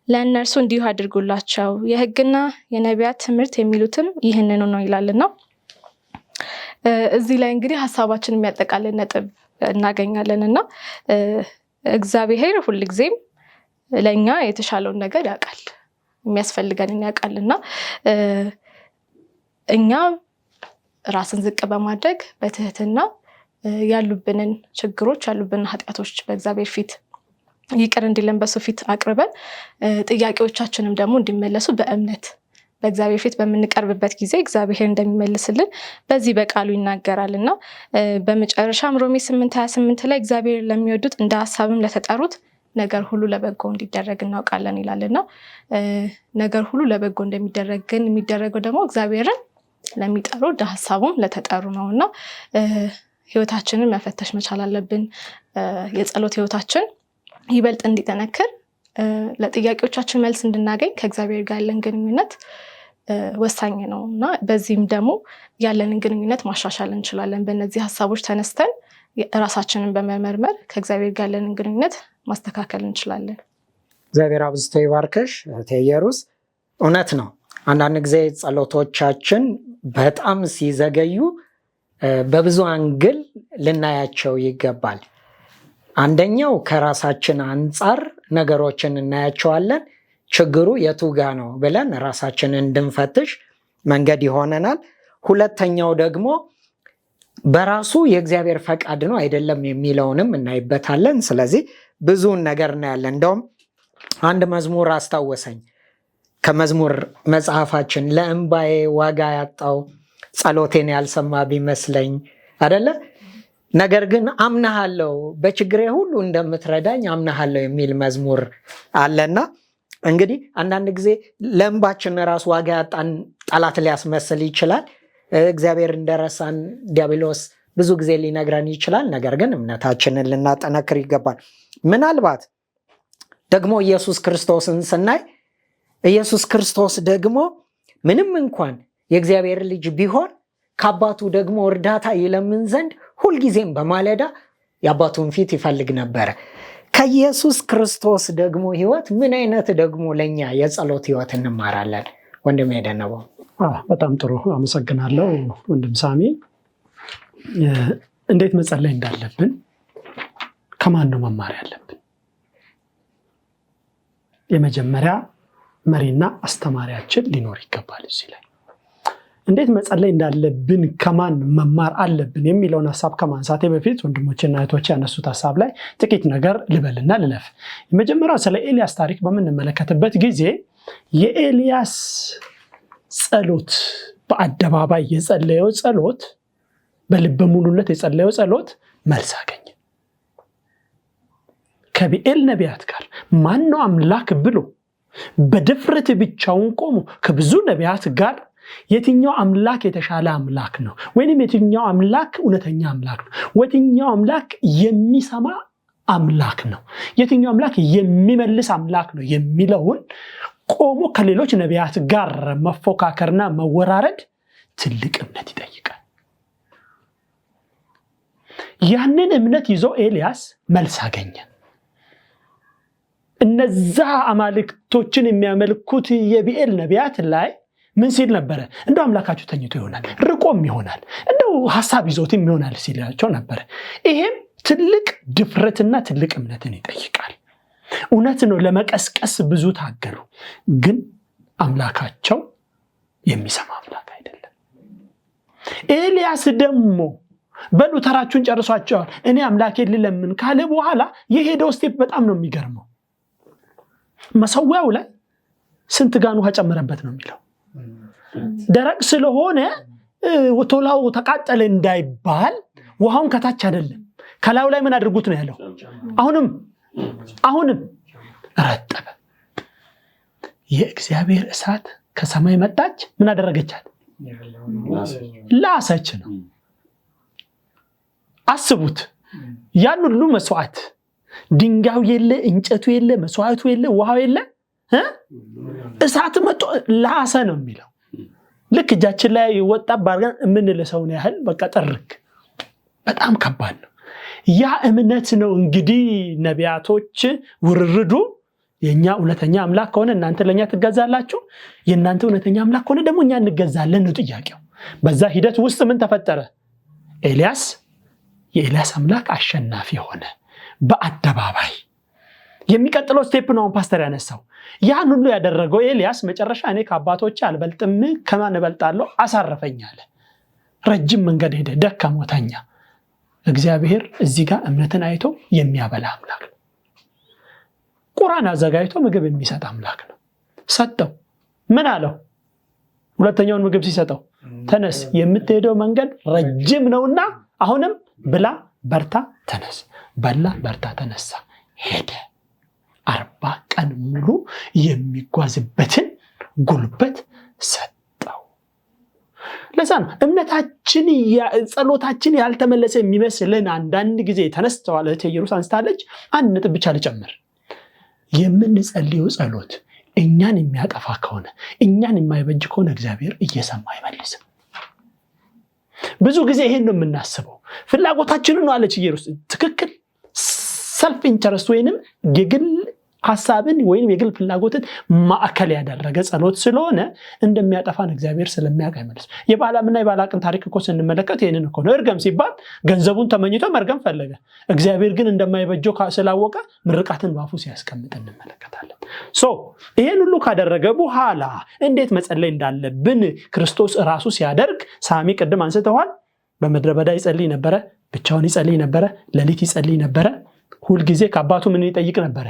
ለእነርሱ እንዲሁ አድርጉላቸው። የሕግና የነቢያት ትምህርት የሚሉትም ይህንኑ ነው ይላልና እዚህ ላይ እንግዲህ ሀሳባችን የሚያጠቃልል ነጥብ እናገኛለን እና እግዚአብሔር ሁልጊዜም ለእኛ የተሻለውን ነገር ያውቃል፣ የሚያስፈልገንን ያውቃልና እኛ ራስን ዝቅ በማድረግ በትህትና ያሉብንን ችግሮች ያሉብንን ኃጢአቶች በእግዚአብሔር ፊት ይቅር እንዲለን በሱ ፊት አቅርበን ጥያቄዎቻችንም ደግሞ እንዲመለሱ በእምነት በእግዚአብሔር ፊት በምንቀርብበት ጊዜ እግዚአብሔር እንደሚመልስልን በዚህ በቃሉ ይናገራልና በመጨረሻም ሮሜ 8:28 ላይ እግዚአብሔር ለሚወዱት እንደ ሐሳብም ለተጠሩት ነገር ሁሉ ለበጎ እንዲደረግ እናውቃለን ይላልና ነገር ሁሉ ለበጎ እንደሚደረግ ግን የሚደረገው ደግሞ እግዚአብሔርን ለሚጠሩ እንደ ሐሳቡም ለተጠሩ ነውና ህይወታችንን መፈተሽ መቻል አለብን። የጸሎት ህይወታችን ይበልጥ እንዲጠነክር ለጥያቄዎቻችን መልስ እንድናገኝ ከእግዚአብሔር ጋር ያለን ግንኙነት ወሳኝ ነውና በዚህም ደግሞ ያለንን ግንኙነት ማሻሻል እንችላለን። በእነዚህ ሐሳቦች ተነስተን ራሳችንን በመመርመር ከእግዚአብሔር ጋር ያለንን ግንኙነት ማስተካከል እንችላለን። እግዚአብሔር አብዝቶ ይባርክሽ እህቴ ኢየሩስ። እውነት ነው፣ አንዳንድ ጊዜ ጸሎቶቻችን በጣም ሲዘገዩ በብዙ አንግል ልናያቸው ይገባል። አንደኛው ከራሳችን አንጻር ነገሮችን እናያቸዋለን። ችግሩ የቱ ጋ ነው ብለን ራሳችንን እንድንፈትሽ መንገድ ይሆነናል። ሁለተኛው ደግሞ በራሱ የእግዚአብሔር ፈቃድ ነው አይደለም የሚለውንም እናይበታለን። ስለዚህ ብዙውን ነገር እናያለን። እንደውም አንድ መዝሙር አስታወሰኝ ከመዝሙር መጽሐፋችን ለእንባዬ ዋጋ ያጣው ጸሎቴን ያልሰማ ቢመስለኝ አይደለ? ነገር ግን አምናሃለው በችግሬ ሁሉ እንደምትረዳኝ አምናሃለው የሚል መዝሙር አለና እንግዲህ አንዳንድ ጊዜ ለእንባችን ራሱ ዋጋ ያጣን ጠላት ሊያስመስል ይችላል። እግዚአብሔር እንደረሳን ዲያብሎስ ብዙ ጊዜ ሊነግረን ይችላል። ነገር ግን እምነታችንን ልናጠነክር ይገባል። ምናልባት ደግሞ ኢየሱስ ክርስቶስን ስናይ ኢየሱስ ክርስቶስ ደግሞ ምንም እንኳን የእግዚአብሔር ልጅ ቢሆን ከአባቱ ደግሞ እርዳታ ይለምን ዘንድ ሁልጊዜም በማለዳ የአባቱን ፊት ይፈልግ ነበረ። ከኢየሱስ ክርስቶስ ደግሞ ህይወት ምን አይነት ደግሞ ለኛ የጸሎት ህይወት እንማራለን? ወንድም የደነበው በጣም ጥሩ አመሰግናለሁ ወንድም ሳሚ። እንዴት መጸለይ እንዳለብን ከማን ነው መማር ያለብን? የመጀመሪያ መሪና አስተማሪያችን ሊኖር ይገባል። እዚህ ላይ እንዴት መጸለይ እንዳለብን ከማን መማር አለብን የሚለውን ሐሳብ ከማንሳቴ በፊት ወንድሞችና እህቶች ያነሱት ሐሳብ ላይ ጥቂት ነገር ልበልና ልለፍ። የመጀመሪያው ስለ ኤልያስ ታሪክ በምንመለከትበት ጊዜ የኤልያስ ጸሎት በአደባባይ የጸለየው ጸሎት በልበ ሙሉነት የጸለየው ጸሎት መልስ አገኘ። ከቢኤል ነቢያት ጋር ማን ነው አምላክ ብሎ በድፍረት ብቻውን ቆሞ ከብዙ ነቢያት ጋር የትኛው አምላክ የተሻለ አምላክ ነው ወይንም የትኛው አምላክ እውነተኛ አምላክ ነው፣ የትኛው አምላክ የሚሰማ አምላክ ነው፣ የትኛው አምላክ የሚመልስ አምላክ ነው የሚለውን ቆሞ ከሌሎች ነቢያት ጋር መፎካከርና መወራረድ ትልቅ እምነት ይጠይቃል። ያንን እምነት ይዞ ኤልያስ መልስ አገኘ። እነዛ አማልክቶችን የሚያመልኩት የቢኤል ነቢያት ላይ ምን ሲል ነበረ? እንደው አምላካችሁ ተኝቶ ይሆናል፣ ርቆም ይሆናል፣ እንደው ሐሳብ ይዞትም ይሆናል ሲላቸው ነበረ። ይሄም ትልቅ ድፍረትና ትልቅ እምነትን ይጠይቃል። እውነት ነው፣ ለመቀስቀስ ብዙ ታገሉ፣ ግን አምላካቸው የሚሰማ አምላክ አይደለም። ኤልያስ ደግሞ በሉ ተራችሁን ጨርሷቸዋል፣ እኔ አምላኬን ልለምን ካለ በኋላ የሄደው ስቴፕ በጣም ነው የሚገርመው። መሰዊያው ላይ ስንት ጋን ውሃ ጨመረበት ነው የሚለው። ደረቅ ስለሆነ ቶላው ተቃጠለ እንዳይባል ውሃውን ከታች አይደለም ከላዩ ላይ ምን አድርጉት ነው ያለው። አሁንም ረጠበ። የእግዚአብሔር እሳት ከሰማይ መጣች፣ ምን አደረገቻት? ላሰች ነው። አስቡት፣ ያን ሁሉ መስዋዕት፣ ድንጋዩ የለ፣ እንጨቱ የለ፣ መስዋዕቱ የለ፣ ውሃው የለ፣ እሳት መጥቶ ላሰ ነው የሚለው። ልክ እጃችን ላይ ወጣ ባርጋን የምንለሰውን ያህል በቃ ጠርክ። በጣም ከባድ ነው። ያ እምነት ነው እንግዲህ ነቢያቶች ውርርዱ የኛ እውነተኛ አምላክ ከሆነ እናንተ ለኛ ትገዛላችሁ፣ የእናንተ እውነተኛ አምላክ ከሆነ ደግሞ እኛ እንገዛለን ነው ጥያቄው። በዛ ሂደት ውስጥ ምን ተፈጠረ? የኤልያስ አምላክ አሸናፊ ሆነ በአደባባይ። የሚቀጥለው ስቴፕ ነው ፓስተር ያነሳው። ያን ሁሉ ያደረገው ኤልያስ መጨረሻ እኔ ከአባቶቼ አልበልጥም ከማን እበልጣለሁ አሳረፈኝ አለ። ረጅም መንገድ ሄደ፣ ደከመው፣ ተኛ። እግዚአብሔር እዚህ ጋር እምነትን አይቶ የሚያበላ አምላክ ነው። ቁርአን አዘጋጅቶ ምግብ የሚሰጥ አምላክ ነው። ሰጠው። ምን አለው? ሁለተኛውን ምግብ ሲሰጠው ተነስ፣ የምትሄደው መንገድ ረጅም ነውና አሁንም ብላ፣ በርታ፣ ተነስ። በላ፣ በርታ፣ ተነሳ፣ ሄደ። 40 ቀን ሙሉ የሚጓዝበትን ጉልበት ሰጠው። ለዛ ነው እምነታችን ጸሎታችን ያልተመለሰ የሚመስልን አንዳንድ ጊዜ ተነስተዋል። ኢየሩሳሌም አንስታለች። አንድ ነጥብ ብቻ ልጨምር። የምንጸልየው ጸሎት እኛን የሚያጠፋ ከሆነ እኛን የማይበጅ ከሆነ እግዚአብሔር እየሰማ አይመልስም። ብዙ ጊዜ ይሄን ነው የምናስበው። ፍላጎታችንን ነው አለች ኢየሩሳሌም። ትክክል። ሰልፍ ኢንተረስት ወይንም የግል ሐሳብን ወይንም የግል ፍላጎትን ማዕከል ያደረገ ጸሎት ስለሆነ እንደሚያጠፋን እግዚአብሔር ስለሚያውቅ አይመልስም። የባላምና የባላቅን ታሪክ እኮ ስንመለከት ይሄንን እኮ ነው። እርገም ሲባል ገንዘቡን ተመኝቶ መርገም ፈለገ። እግዚአብሔር ግን እንደማይበጀው ስላወቀ ምርቃትን ባፉ ሲያስቀምጥ እንመለከታለን። ይሄን ሁሉ ካደረገ በኋላ እንዴት መጸለይ እንዳለብን ክርስቶስ ራሱ ሲያደርግ ሳሚ ቅድም አንስተዋል። በምድረ በዳ ይጸልይ ነበረ፣ ብቻውን ይጸልይ ነበረ፣ ሌሊት ይጸልይ ነበረ። ሁል ጊዜ ከአባቱ ምን ይጠይቅ ነበረ?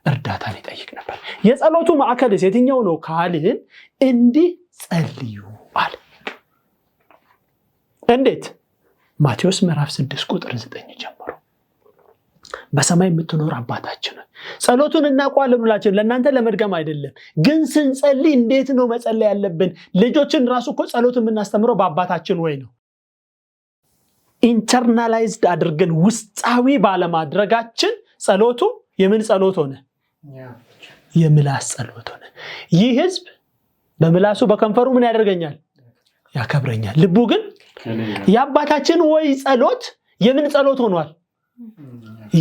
እርዳታን ይጠይቅ ነበር። የጸሎቱ ማዕከልስ የትኛው ነው ካልን እንዲህ ጸልዩ አለ። እንዴት? ማቴዎስ ምዕራፍ 6 ቁጥር 9 ጀምሮ በሰማይ የምትኖር አባታችን ጸሎቱን እናውቀዋለን ብላችሁ ለእናንተ ለመድገም አይደለም፣ ግን ስንጸልይ እንዴት ነው መጸለይ ያለብን? ልጆችን ራሱ እኮ ጸሎት የምናስተምረው በአባታችን ወይ ነው። ኢንተርናላይዝድ አድርገን ውስጣዊ ባለማድረጋችን ጸሎቱ የምን ጸሎት ሆነ? የምላስ ጸሎት ሆነ። ይህ ህዝብ በምላሱ በከንፈሩ ምን ያደርገኛል? ያከብረኛል። ልቡ ግን የአባታችን ወይ ጸሎት የምን ጸሎት ሆኗል?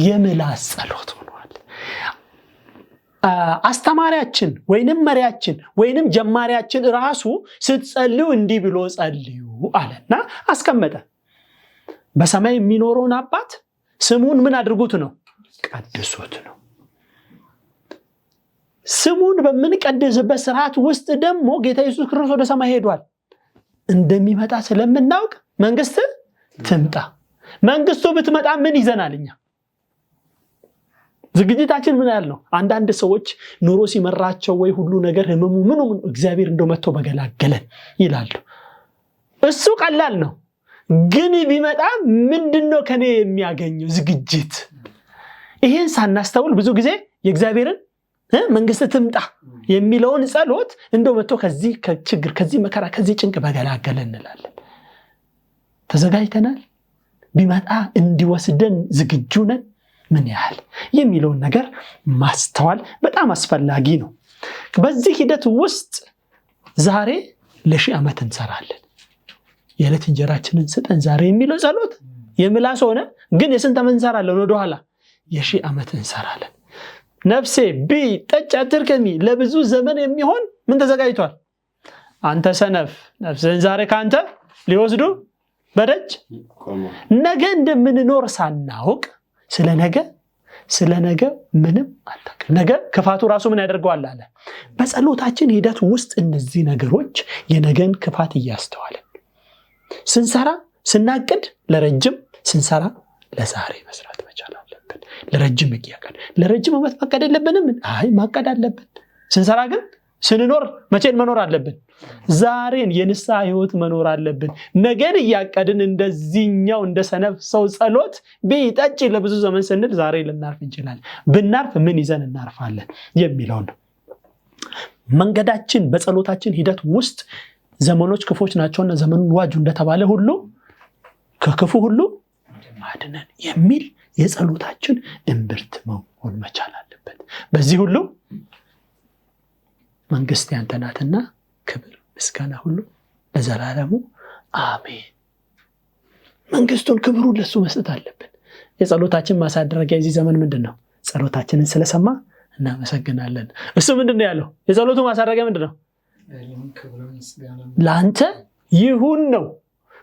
የምላስ ጸሎት ሆኗል። አስተማሪያችን ወይንም መሪያችን ወይንም ጀማሪያችን ራሱ ስትጸልዩ እንዲህ ብሎ ጸልዩ አለና አስቀመጠ። በሰማይ የሚኖረውን አባት ስሙን ምን አድርጉት ነው? ቀድሱት ነው። ስሙን በምንቀድስበት ስርዓት ውስጥ ደግሞ ጌታ ኢየሱስ ክርስቶስ ወደ ሰማይ ሄዷል። እንደሚመጣ ስለምናውቅ መንግስት ትምጣ። መንግስቱ ብትመጣ ምን ይዘናል? እኛ ዝግጅታችን ምን ያህል ነው? አንዳንድ ሰዎች ኑሮ ሲመራቸው ወይ ሁሉ ነገር ህመሙ ምኑ እግዚአብሔር እንደው መጥቶ በገላገለን ይላሉ። እሱ ቀላል ነው። ግን ቢመጣ ምንድነው ከኔ የሚያገኘው ዝግጅት? ይሄን ሳናስተውል ብዙ ጊዜ የእግዚአብሔርን መንግስት ትምጣ የሚለውን ጸሎት እንደው መጥቶ ከዚህ ችግር ከዚህ መከራ ከዚህ ጭንቅ በገላገለን እንላለን። ተዘጋጅተናል? ቢመጣ እንዲወስደን ዝግጁ ነን? ምን ያህል የሚለውን ነገር ማስተዋል በጣም አስፈላጊ ነው። በዚህ ሂደት ውስጥ ዛሬ ለ1000 ዓመት እንሰራለን። የዕለት እንጀራችንን ስጠን ዛሬ የሚለው ጸሎት የምላስ ሆነ፣ ግን የስንት ዓመት እንሰራለን? ወደኋላ የ1000 ዓመት እንሰራለን። ነፍሴ ቢ ጠጭ አትርከሚ፣ ለብዙ ዘመን የሚሆን ምን ተዘጋጅቷል? አንተ ሰነፍ ነፍስህን ዛሬ ካንተ ሊወስዱ በደጅ። ነገ እንደምንኖር ሳናውቅ ስለ ነገ ምንም አታውቅም። ነገ ክፋቱ ራሱ ምን ያደርገዋል አለ። በጸሎታችን ሂደት ውስጥ እነዚህ ነገሮች የነገን ክፋት እያስተዋለን ስንሰራ ስናቅድ ለረጅም ስንሰራ ለዛሬ መስራት መቻል አለብን። ለረጅም እያቀድ ለረጅም ዓመት ማቀድ የለብንም። አይ ማቀድ አለብን። ስንሰራ ግን ስንኖር መቼን መኖር አለብን? ዛሬን የንስሐ ህይወት መኖር አለብን። ነገን እያቀድን እንደዚህኛው እንደ ሰነፍ ሰው ጸሎት ቢጠጭ ለብዙ ዘመን ስንል ዛሬ ልናርፍ እንችላለን። ብናርፍ ምን ይዘን እናርፋለን የሚለው ነው። መንገዳችን በጸሎታችን ሂደት ውስጥ ዘመኖች ክፎች ናቸውና ዘመኑን ዋጁ እንደተባለ ሁሉ ከክፉ ሁሉ አድነን የሚል የጸሎታችን እምብርት መሆን መቻል አለበት። በዚህ ሁሉ መንግስት ያንተ ናትና ክብር ምስጋና ሁሉ ለዘላለሙ አሜን። መንግስቱን ክብሩን ለሱ መስጠት አለብን። የጸሎታችን ማሳደረጊያ የዚህ ዘመን ምንድነው? ጸሎታችንን ስለሰማ እናመሰግናለን። እሱ ምንድነው ያለው? የጸሎቱ ማሳደረጊያ ምንድነው? ለአንተ ይሁን ነው።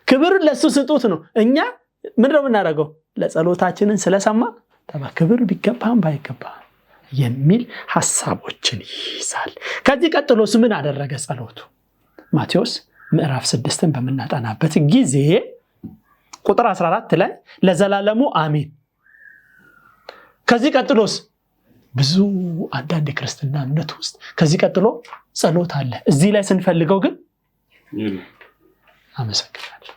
ክብር ለሱ ስጡት ነው። እኛ ምንድነው የምናደርገው? ለጸሎታችንን ስለሰማ ክብር ቢገባም ባይገባም የሚል ሐሳቦችን ይይዛል። ከዚህ ቀጥሎስ ምን አደረገ ጸሎቱ? ማቴዎስ ምዕራፍ 6ን በመናጠናበት ጊዜ ቁጥር 14 ላይ ለዘላለሙ አሜን። ከዚህ ቀጥሎስ ብዙ አንዳንድ የክርስትና እምነት ውስጥ ከዚህ ቀጥሎ ጸሎት አለ። እዚህ ላይ ስንፈልገው ግን አመሰግናለሁ።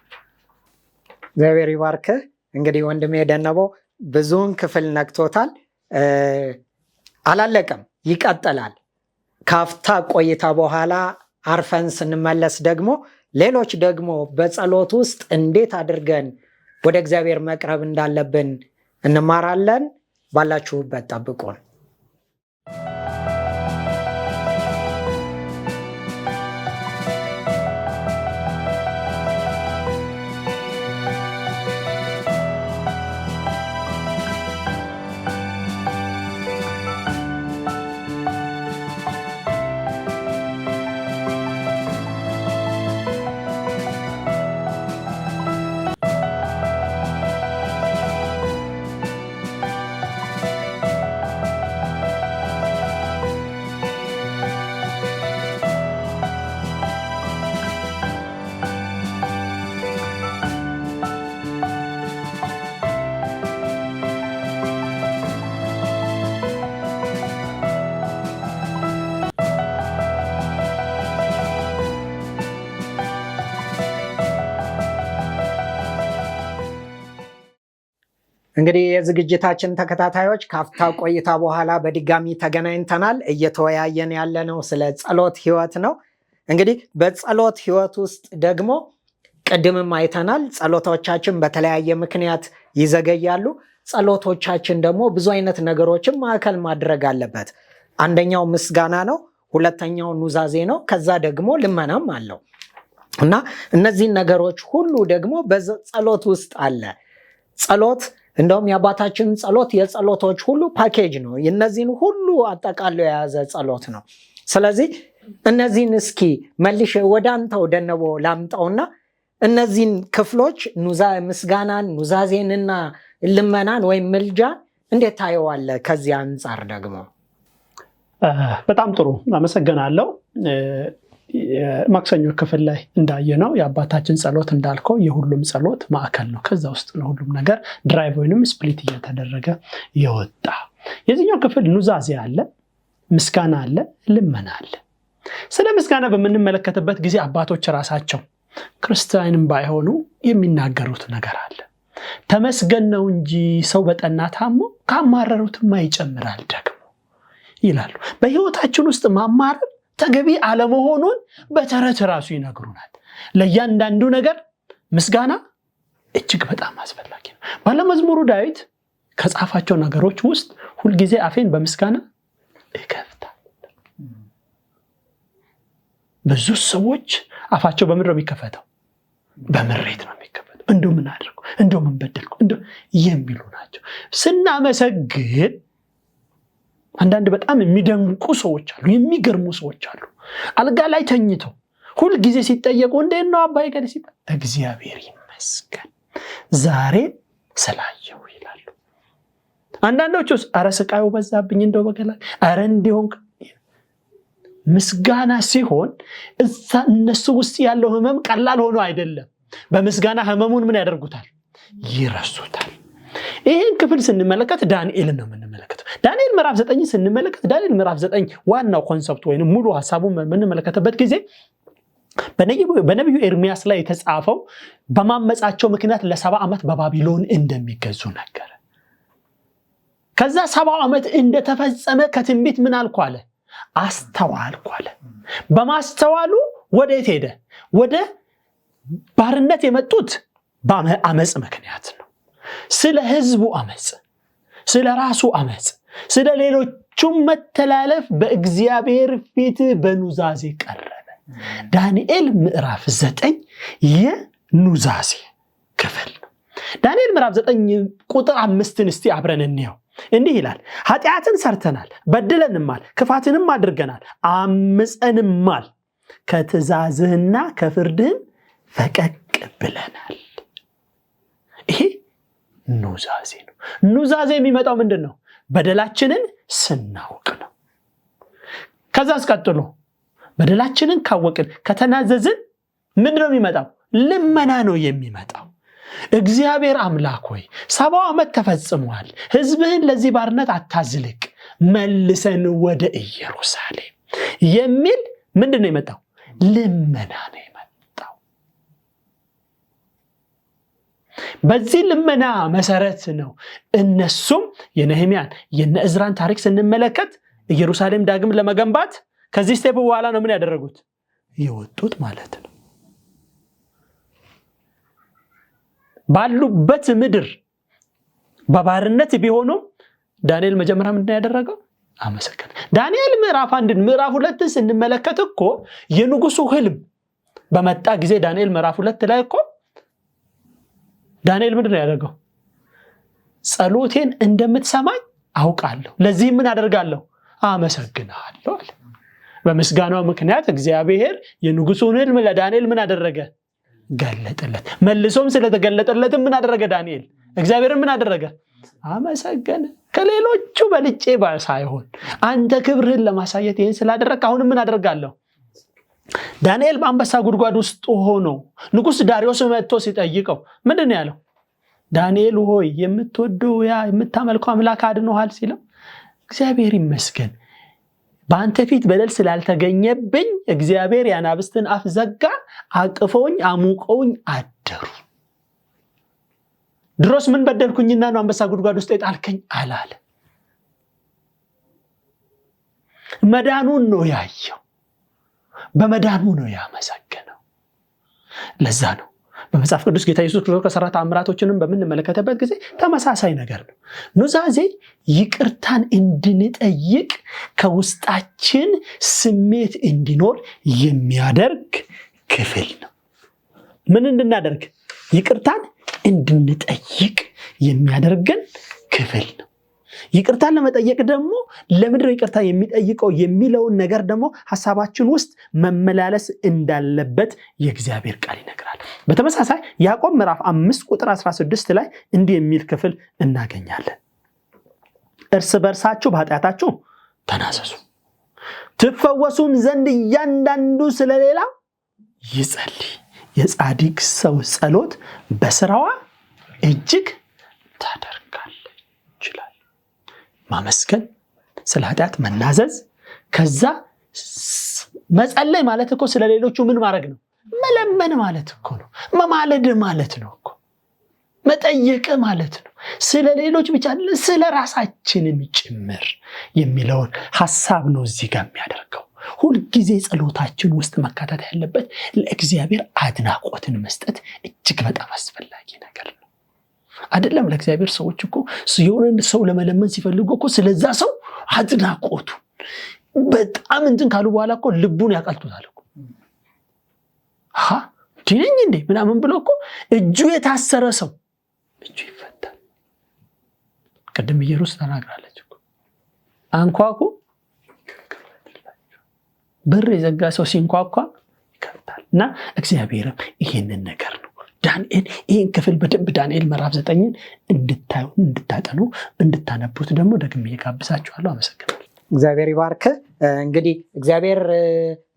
እግዚአብሔር ይባርክህ። እንግዲህ ወንድሜ ደነበው ብዙውን ክፍል ነክቶታል። አላለቀም፣ ይቀጥላል። ካፍታ ቆይታ በኋላ አርፈን ስንመለስ ደግሞ ሌሎች ደግሞ በጸሎት ውስጥ እንዴት አድርገን ወደ እግዚአብሔር መቅረብ እንዳለብን እንማራለን። ባላችሁበት ጠብቁን። እንግዲህ የዝግጅታችን ተከታታዮች ካፍታ ቆይታ በኋላ በድጋሚ ተገናኝተናል። እየተወያየን ያለነው ስለ ጸሎት ህይወት ነው። እንግዲህ በጸሎት ህይወት ውስጥ ደግሞ ቅድምም አይተናል፣ ጸሎቶቻችን በተለያየ ምክንያት ይዘገያሉ። ጸሎቶቻችን ደግሞ ብዙ አይነት ነገሮችን ማዕከል ማድረግ አለበት። አንደኛው ምስጋና ነው፣ ሁለተኛው ኑዛዜ ነው፣ ከዛ ደግሞ ልመናም አለው እና እነዚህን ነገሮች ሁሉ ደግሞ በጸሎት ውስጥ አለ። ጸሎት እንደውም የአባታችን ጸሎት የጸሎቶች ሁሉ ፓኬጅ ነው። እነዚህን ሁሉ አጠቃሎ የያዘ ጸሎት ነው። ስለዚህ እነዚህን እስኪ መልሼ ወደ አንተው ደነቦ ላምጣውና እነዚህን ክፍሎች ምስጋናን፣ ኑዛዜንና ልመናን ወይም ምልጃን እንዴት ታየዋለህ? ከዚህ አንጻር ደግሞ በጣም ጥሩ አመሰግናለሁ። ማክሰኞ ክፍል ላይ እንዳየነው የአባታችን ጸሎት እንዳልከው የሁሉም ጸሎት ማዕከል ነው። ከዛ ውስጥ ነው ሁሉም ነገር ድራይቭ ወይንም ስፕሊት እየተደረገ የወጣ። የዚህኛው ክፍል ኑዛዜ አለ፣ ምስጋና አለ፣ ልመና አለ። ስለ ምስጋና በምንመለከትበት ጊዜ አባቶች ራሳቸው ክርስቲያንም ባይሆኑ የሚናገሩት ነገር አለ። ተመስገን ነው እንጂ ሰው በጠና ታሞ ካማረሩትማ ይጨምራል ደግሞ ይላሉ። በህይወታችን ውስጥ ማማረር ተገቢ አለመሆኑን በተረት ራሱ ይነግሩናል። ለእያንዳንዱ ነገር ምስጋና እጅግ በጣም አስፈላጊ ነው። ባለመዝሙሩ ዳዊት ከጻፋቸው ነገሮች ውስጥ ሁልጊዜ አፌን በምስጋና እከፍታለሁ። ብዙ ሰዎች አፋቸው በምንድን ነው የሚከፈተው? በምሬት ነው የሚከፈተው። እንደው ምን አድርጉ፣ እንደው ምን በደልኩ፣ እንደው የሚሉ ናቸው። ስናመሰግን አንዳንድ በጣም የሚደንቁ ሰዎች አሉ፣ የሚገርሙ ሰዎች አሉ። አልጋ ላይ ተኝተው ሁል ጊዜ ሲጠየቁ እንዴት ነው አባይ ገሌ ሲባል እግዚአብሔር ይመስገን ዛሬ ስላየው ይላሉ። አንዳንዶቹስ አረ ስቃዩ በዛብኝ እንደው በገላ አረ እንዲሆን። ምስጋና ሲሆን እነሱ ውስጥ ያለው ህመም ቀላል ሆኖ አይደለም። በምስጋና ህመሙን ምን ያደርጉታል? ይረሱታል። ይህን ክፍል ስንመለከት ዳንኤልን ነው የምንመለከተው። ዳንኤል ምዕራፍ 9 ስንመለከት ዳንኤል ምዕራፍ 9 ዋናው ኮንሰፕት ወይንም ሙሉ ሐሳቡን በምንመለከተበት ጊዜ በነቢዩ ኤርሚያስ ላይ የተጻፈው በማመጻቸው ምክንያት ለ70 ዓመት በባቢሎን እንደሚገዙ ነገር። ከዛ 70 ዓመት እንደተፈጸመ ከትንቢት ምን አልኩ አለ? አስተዋልኩ አለ። በማስተዋሉ ወዴት ሄደ? ወደ ባርነት የመጡት በአመጽ ምክንያት ነው። ስለ ህዝቡ አመጽ፣ ስለ ራሱ አመጽ፣ ስለ ሌሎቹም መተላለፍ በእግዚአብሔር ፊት በኑዛዜ ቀረበ። ዳንኤል ምዕራፍ 9 የኑዛዜ ክፍል ነው። ዳንኤል ምዕራፍ 9 ቁጥር 5 እስቲ አብረን እንየው። እንዲህ ይላል፣ ኃጢአትን ሰርተናል፣ በድለንማል፣ ክፋትንም አድርገናል፣ አምፀንማል፣ ከትእዛዝህና ከፍርድህም ፈቀቅ ብለናል። ይሄ ኑዛዜ ነው። ኑዛዜ የሚመጣው ምንድን ነው? በደላችንን ስናውቅ ነው። ከዛ አስቀጥሎ በደላችንን ካወቅን ከተናዘዝን ምንድን ነው የሚመጣው? ልመና ነው የሚመጣው። እግዚአብሔር አምላክ ሆይ 70 ዓመት ተፈጽሟል፣ ህዝብህን ለዚህ ባርነት አታዝልቅ፣ መልሰን ወደ ኢየሩሳሌም የሚል ምንድን ነው የመጣው? ልመና ነው የመጣው። በዚህ ልመና መሰረት ነው እነሱም የነህምያን የነእዝራን ታሪክ ስንመለከት ኢየሩሳሌም ዳግም ለመገንባት ከዚህ ስቴፕ በኋላ ነው ምን ያደረጉት? የወጡት ማለት ነው። ባሉበት ምድር በባርነት ቢሆኑም ዳንኤል መጀመሪያ ምንድን ያደረገው? አመሰገነ። ዳንኤል ምዕራፍ 1 ምዕራፍ 2 ስንመለከት እኮ የንጉሱ ህልም በመጣ ጊዜ ዳንኤል ምዕራፍ 2 ላይ እኮ ዳንኤል ምንድን ያደረገው? ጸሎቴን እንደምትሰማኝ አውቃለሁ፣ ለዚህ ምን አደርጋለሁ? አመሰግናለሁ አለ። በምስጋናው ምክንያት እግዚአብሔር የንጉሱን ህልም ለዳንኤል ምን አደረገ? ገለጠለት። መልሶም ስለተገለጠለት ምን አደረገ? ዳንኤል እግዚአብሔርን ምን አደረገ? አመሰገነ። ከሌሎቹ በልጬ ሳይሆን አንተ ክብርህን ለማሳየት ይህን ስላደረግ አሁን ምን አደርጋለሁ? ዳንኤል በአንበሳ ጉድጓድ ውስጥ ሆኖ ንጉስ ዳሪዮስ መጥቶ ሲጠይቀው ምንድን ነው ያለው? ዳንኤል ሆይ የምትወደው ያ የምታመልከው አምላክ አድኖሃል ሲለው እግዚአብሔር ይመስገን በአንተ ፊት በደል ስላልተገኘብኝ እግዚአብሔር ያናብስትን አፍ ዘጋ፣ አቅፈውኝ አሙቀውኝ አደሩ። ድሮስ ምን በደልኩኝና ነው አንበሳ ጉድጓድ ውስጥ የጣልከኝ አላለ። መዳኑን ነው ያየው፣ በመዳኑ ነው ያመሰገነው። ለዛ ነው በመጽሐፍ ቅዱስ ጌታ ኢየሱስ ክርስቶስ ከሰራ ተአምራቶችንም በምንመለከተበት ጊዜ ተመሳሳይ ነገር ነው። ኑዛዜ ይቅርታን እንድንጠይቅ ከውስጣችን ስሜት እንዲኖር የሚያደርግ ክፍል ነው። ምን እንድናደርግ? ይቅርታን እንድንጠይቅ የሚያደርገን ክፍል ነው። ይቅርታን ለመጠየቅ ደግሞ ለምንድን ነው ይቅርታ የሚጠይቀው የሚለውን ነገር ደግሞ ሐሳባችን ውስጥ መመላለስ እንዳለበት የእግዚአብሔር ቃል ይነግራል። በተመሳሳይ ያዕቆብ ምዕራፍ 5 ቁጥር 16 ላይ እንዲህ የሚል ክፍል እናገኛለን። እርስ በርሳችሁ በኃጢአታችሁ ተናዘዙ፣ ትፈወሱም ዘንድ እያንዳንዱ ስለሌላ ይጸልይ። የጻድቅ ሰው ጸሎት በስራዋ እጅግ ታደርጋለች ይችላል። ማመስገን፣ ስለ ኃጢአት መናዘዝ፣ ከዛ መጸለይ ማለት እኮ ስለሌሎቹ ምን ማድረግ ነው? መለመን ማለት እኮ ነው። መማለድ ማለት ነው እኮ መጠየቅ ማለት ነው። ስለ ሌሎች ብቻ አይደለም ስለ ራሳችንም ጭምር የሚለውን ሐሳብ ነው እዚህ ጋር የሚያደርገው። ሁልጊዜ ጸሎታችን ውስጥ መካተት ያለበት ለእግዚአብሔር አድናቆትን መስጠት እጅግ በጣም አስፈላጊ ነገር ነው። አይደለም ለእግዚአብሔር ሰዎች እኮ የሆነ ሰው ለመለመን ሲፈልጉ እኮ ስለዛ ሰው አድናቆቱ በጣም እንትን ካሉ በኋላ እኮ ልቡን ያቀልጡታል እኮ። ዲነኝ እንዴ ምናምን ብሎ እኮ እጁ የታሰረ ሰው እጁ ይፈታል። ቅድም ኢየሩስ ተናግራለች እኮ አንኳኩ በር የዘጋ ሰው ሲንኳኳ ይከፍታል። እና እግዚአብሔርም ይሄንን ነገር ነው ዳንኤል ይሄን ክፍል በደንብ ዳንኤል ምዕራፍ 9ን እንድታዩ እንድታጠኑ እንድታነቡት ደግሞ ደግሜ እጋብዛችኋለሁ። አመሰግናለሁ። እግዚአብሔር ይባርክ። እንግዲህ እግዚአብሔር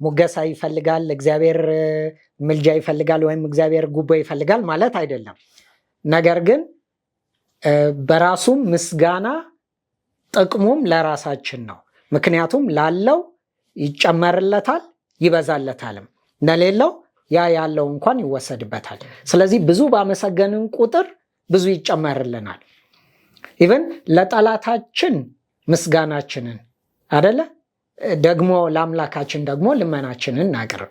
ሙገሳ ይፈልጋል፣ እግዚአብሔር ምልጃ ይፈልጋል ወይም እግዚአብሔር ጉቦ ይፈልጋል ማለት አይደለም። ነገር ግን በራሱም ምስጋና ጥቅሙም ለራሳችን ነው። ምክንያቱም ላለው ይጨመርለታል ይበዛለታልም፣ ለሌለው ያ ያለው እንኳን ይወሰድበታል። ስለዚህ ብዙ ባመሰገንን ቁጥር ብዙ ይጨመርልናል። ኢቨን ለጠላታችን ምስጋናችንን አይደለ ደግሞ ለአምላካችን ደግሞ ልመናችንን እናቅርብ።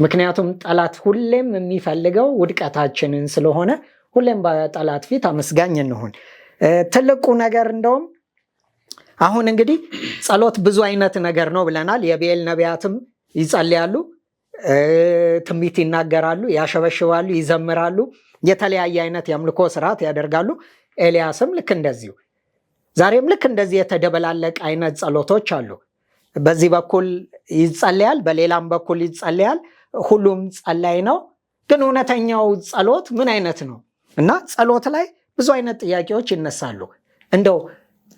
ምክንያቱም ጠላት ሁሌም የሚፈልገው ውድቀታችንን ስለሆነ ሁሌም በጠላት ፊት አመስጋኝ እንሁን። ትልቁ ነገር እንደውም አሁን እንግዲህ ጸሎት ብዙ አይነት ነገር ነው ብለናል። የቤል ነቢያትም ይጸልያሉ፣ ትንቢት ይናገራሉ፣ ያሸበሽባሉ፣ ይዘምራሉ፣ የተለያየ አይነት የአምልኮ ስርዓት ያደርጋሉ። ኤልያስም ልክ እንደዚሁ ዛሬም ልክ እንደዚህ የተደበላለቀ አይነት ጸሎቶች አሉ። በዚህ በኩል ይጸልያል፣ በሌላም በኩል ይጸልያል። ሁሉም ጸላይ ነው። ግን እውነተኛው ጸሎት ምን አይነት ነው? እና ጸሎት ላይ ብዙ አይነት ጥያቄዎች ይነሳሉ። እንደው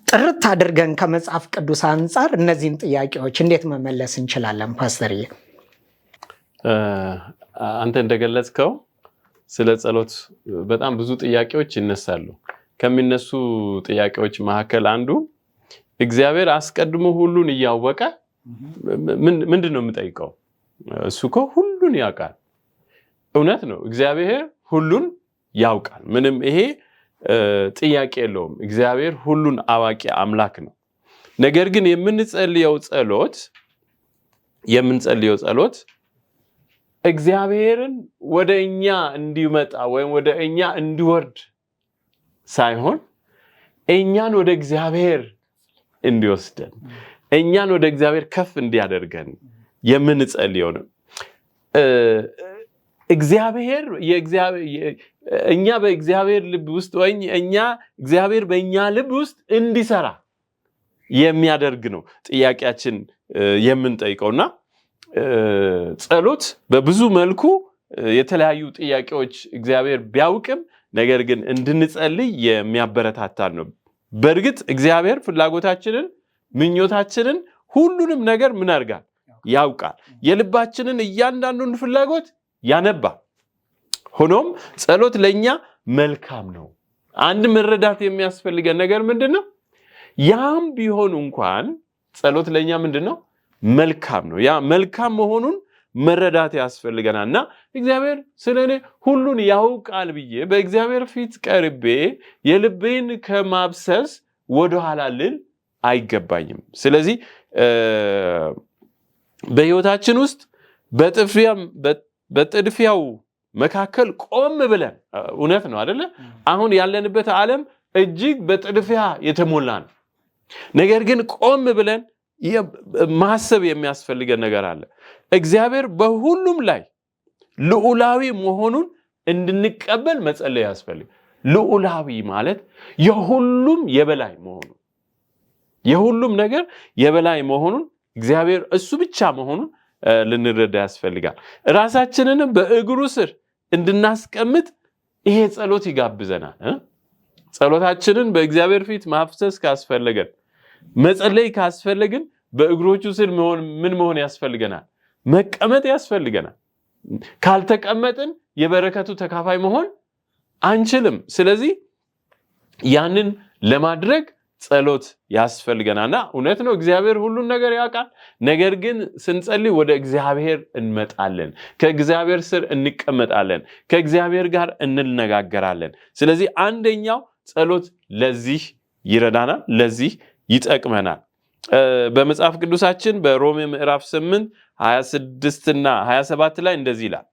ጥርት አድርገን ከመጽሐፍ ቅዱስ አንጻር እነዚህን ጥያቄዎች እንዴት መመለስ እንችላለን? ፓስተርዬ፣ አንተ እንደገለጽከው ስለ ጸሎት በጣም ብዙ ጥያቄዎች ይነሳሉ። ከሚነሱ ጥያቄዎች መካከል አንዱ እግዚአብሔር አስቀድሞ ሁሉን እያወቀ ምንድን ነው የምጠይቀው? እሱ እኮ ሁሉን ያውቃል። እውነት ነው፣ እግዚአብሔር ሁሉን ያውቃል። ምንም ይሄ ጥያቄ የለውም። እግዚአብሔር ሁሉን አዋቂ አምላክ ነው። ነገር ግን የምንጸልየው ጸሎት እግዚአብሔርን ወደ እኛ እንዲመጣ ወይም ወደ እኛ እንዲወርድ ሳይሆን እኛን ወደ እግዚአብሔር እንዲወስደን እኛን ወደ እግዚአብሔር ከፍ እንዲያደርገን የምንጸልየው ነው። እኛ በእግዚአብሔር ልብ ውስጥ ወይ እግዚአብሔር በእኛ ልብ ውስጥ እንዲሰራ የሚያደርግ ነው ጥያቄያችን የምንጠይቀውና ጸሎት በብዙ መልኩ የተለያዩ ጥያቄዎች እግዚአብሔር ቢያውቅም ነገር ግን እንድንጸልይ የሚያበረታታል ነው። በእርግጥ እግዚአብሔር ፍላጎታችንን፣ ምኞታችንን፣ ሁሉንም ነገር ምን ያርጋል? ያውቃል። የልባችንን እያንዳንዱን ፍላጎት ያነባል። ሆኖም ጸሎት ለኛ መልካም ነው። አንድ መረዳት የሚያስፈልገን ነገር ምንድነው? ያም ቢሆን እንኳን ጸሎት ለኛ ምንድነው? መልካም ነው። ያ መልካም መሆኑን መረዳት ያስፈልገናልና እግዚአብሔር ስለኔ ሁሉን ያውቃል ብዬ በእግዚአብሔር ፊት ቀርቤ የልቤን ከማብሰስ ወደ ኋላ ልል አይገባኝም። ስለዚህ በህይወታችን ውስጥ በጥድፊያው መካከል ቆም ብለን እውነት ነው አይደለ? አሁን ያለንበት ዓለም እጅግ በጥድፊያ የተሞላ ነው። ነገር ግን ቆም ብለን ማሰብ የሚያስፈልገን ነገር አለ። እግዚአብሔር በሁሉም ላይ ልዑላዊ መሆኑን እንድንቀበል መጸለይ ያስፈልጋል። ልዑላዊ ማለት የሁሉም የበላይ መሆኑን የሁሉም ነገር የበላይ መሆኑን እግዚአብሔር እሱ ብቻ መሆኑን ልንረዳ ያስፈልጋል። ራሳችንንም በእግሩ ስር እንድናስቀምጥ ይሄ ጸሎት ይጋብዘናል። ጸሎታችንን በእግዚአብሔር ፊት ማፍሰስ ካስፈለገን መጸለይ ካስፈለግን በእግሮቹ ስር ምን መሆን ያስፈልገናል? መቀመጥ ያስፈልገናል። ካልተቀመጥን የበረከቱ ተካፋይ መሆን አንችልም። ስለዚህ ያንን ለማድረግ ጸሎት ያስፈልገናልና እውነት ነው እግዚአብሔር ሁሉን ነገር ያውቃል። ነገር ግን ስንጸልይ ወደ እግዚአብሔር እንመጣለን፣ ከእግዚአብሔር ስር እንቀመጣለን፣ ከእግዚአብሔር ጋር እንነጋገራለን። ስለዚህ አንደኛው ጸሎት ለዚህ ይረዳናል፣ ለዚህ ይጠቅመናል። በመጽሐፍ ቅዱሳችን በሮሜ ምዕራፍ 8 26 እና 27 ላይ እንደዚህ ይላል፣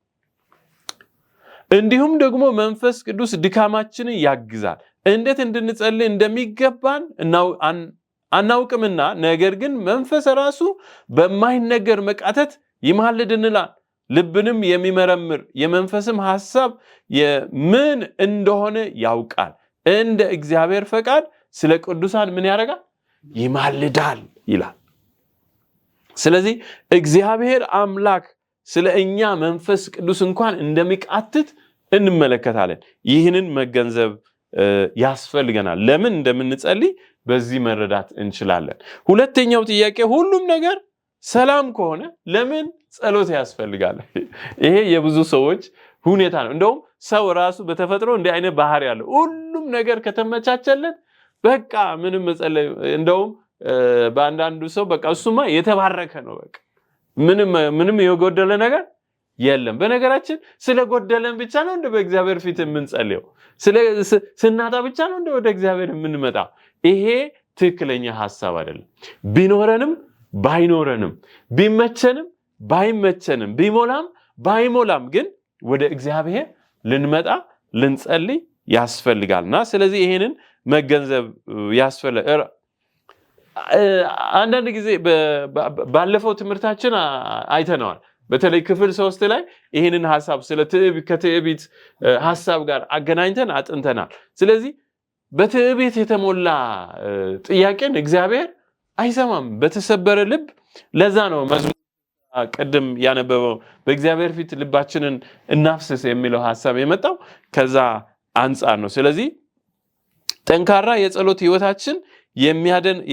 እንዲሁም ደግሞ መንፈስ ቅዱስ ድካማችንን ያግዛል፣ እንዴት እንድንጸልይ እንደሚገባን አናውቅምና፣ ነገር ግን መንፈስ ራሱ በማይነገር መቃተት ይማልድልናል። ልብንም የሚመረምር የመንፈስም ሐሳብ ምን እንደሆነ ያውቃል። እንደ እግዚአብሔር ፈቃድ ስለ ቅዱሳን ምን ያደርጋል? ይማልዳል ይላል። ስለዚህ እግዚአብሔር አምላክ ስለ እኛ መንፈስ ቅዱስ እንኳን እንደሚቃትት እንመለከታለን። ይህንን መገንዘብ ያስፈልገናል። ለምን እንደምንጸልይ በዚህ መረዳት እንችላለን። ሁለተኛው ጥያቄ ሁሉም ነገር ሰላም ከሆነ ለምን ጸሎት ያስፈልጋል? ይሄ የብዙ ሰዎች ሁኔታ ነው። እንደውም ሰው ራሱ በተፈጥሮ እንዲህ አይነት ባህሪ ያለው ሁሉም ነገር ከተመቻቸለት በቃ ምንም መጸለይ እንደውም በአንዳንዱ ሰው በቃ እሱማ የተባረከ ነው፣ በቃ ምንም የጎደለ ነገር የለም። በነገራችን ስለጎደለን ብቻ ነው እንደ በእግዚአብሔር ፊት የምንጸልየው? ስናጣ ብቻ ነው እንደ ወደ እግዚአብሔር የምንመጣው? ይሄ ትክክለኛ ሐሳብ አይደለም። ቢኖረንም ባይኖረንም፣ ቢመቸንም ባይመቸንም፣ ቢሞላም ባይሞላም ግን ወደ እግዚአብሔር ልንመጣ ልንጸልይ ያስፈልጋልና ስለዚህ ይሄንን መገንዘብ ያስፈልጋል። አንዳንድ ጊዜ ባለፈው ትምህርታችን አይተነዋል። በተለይ ክፍል 3 ላይ ይሄንን ሐሳብ ስለ ከትዕቢት ሐሳብ ጋር አገናኝተን አጥንተናል። ስለዚህ በትዕቢት የተሞላ ጥያቄን እግዚአብሔር አይሰማም፣ በተሰበረ ልብ። ለዛ ነው መዝሙር ቅድም ያነበበው በእግዚአብሔር ፊት ልባችንን እናፍስስ የሚለው ሐሳብ የመጣው ከዛ አንጻር ነው። ስለዚህ ጠንካራ የጸሎት ህይወታችን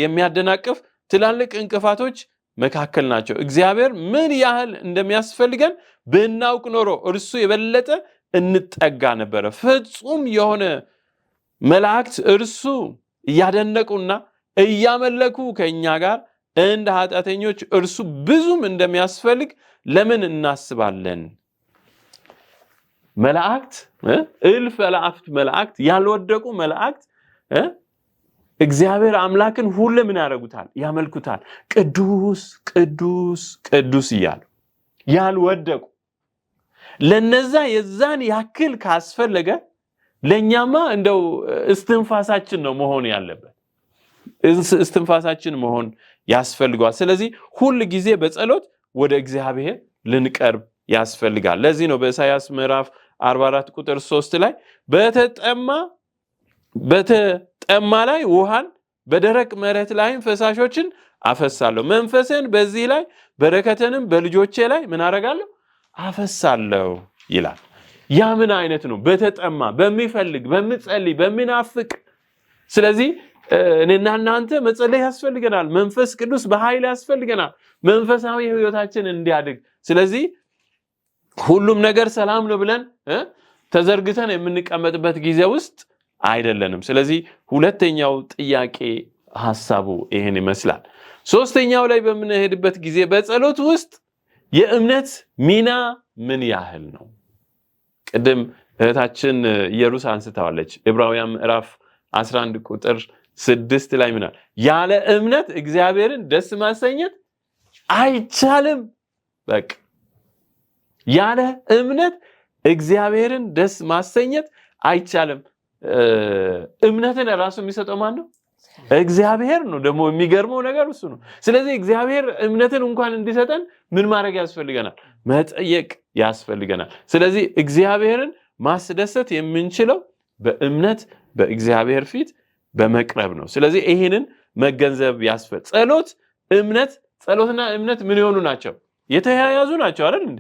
የሚያደናቅፍ ትላልቅ እንቅፋቶች መካከል ናቸው። እግዚአብሔር ምን ያህል እንደሚያስፈልገን ብናውቅ ኖሮ እርሱ የበለጠ እንጠጋ ነበረ። ፍጹም የሆነ መላእክት እርሱ እያደነቁና እያመለኩ ከኛ ጋር እንደ ኃጢአተኞች እርሱ ብዙም እንደሚያስፈልግ ለምን እናስባለን? መላእክት እልፍ አእላፋት መላእክት ያልወደቁ መላእክት እግዚአብሔር አምላክን ሁሉ ምን ያደርጉታል? ያመልኩታል። ቅዱስ ቅዱስ ቅዱስ እያሉ ያልወደቁ። ለነዛ የዛን ያክል ካስፈለገ ለኛማ እንደው እስትንፋሳችን ነው መሆን ያለበት። እስትንፋሳችን መሆን ያስፈልጋል። ስለዚህ ሁሉ ጊዜ በጸሎት ወደ እግዚአብሔር ልንቀርብ ያስፈልጋል። ለዚህ ነው በኢሳይያስ ምዕራፍ 44 ቁጥር 3 ላይ በተጠማ ላይ ውሃን በደረቅ መሬት ላይም ፈሳሾችን አፈሳለሁ፣ መንፈስን በዚህ ላይ በረከትንም በልጆቼ ላይ ምን አደርጋለሁ? አፈሳለሁ ይላል። ያ ምን አይነት ነው? በተጠማ በሚፈልግ በሚጸልይ በሚናፍቅ። ስለዚህ እኔና እናንተ መጸለይ ያስፈልገናል። መንፈስ ቅዱስ በኃይል ያስፈልገናል፣ መንፈሳዊ ህይወታችን እንዲያድግ። ስለዚህ ሁሉም ነገር ሰላም ነው ብለን ተዘርግተን የምንቀመጥበት ጊዜ ውስጥ አይደለንም። ስለዚህ ሁለተኛው ጥያቄ ሐሳቡ ይሄን ይመስላል። ሶስተኛው ላይ በምንሄድበት ጊዜ በጸሎት ውስጥ የእምነት ሚና ምን ያህል ነው? ቅድም እህታችን ኢየሩስ አንስታዋለች። ዕብራውያን ምዕራፍ 11 ቁጥር 6 ላይ ምናል? ያለ እምነት እግዚአብሔርን ደስ ማሰኘት አይቻልም። በቃ ያለ እምነት እግዚአብሔርን ደስ ማሰኘት አይቻልም። እምነትን ራሱ የሚሰጠው ማን ነው? እግዚአብሔር ነው። ደግሞ የሚገርመው ነገር እሱ ነው። ስለዚህ እግዚአብሔር እምነትን እንኳን እንዲሰጠን ምን ማድረግ ያስፈልገናል? መጠየቅ ያስፈልገናል። ስለዚህ እግዚአብሔርን ማስደሰት የምንችለው በእምነት በእግዚአብሔር ፊት በመቅረብ ነው። ስለዚህ ይሄንን መገንዘብ ያስፈልጋል። ጸሎትና እምነት ምን የሆኑ ናቸው? የተያያዙ ናቸው አይደል እንዴ?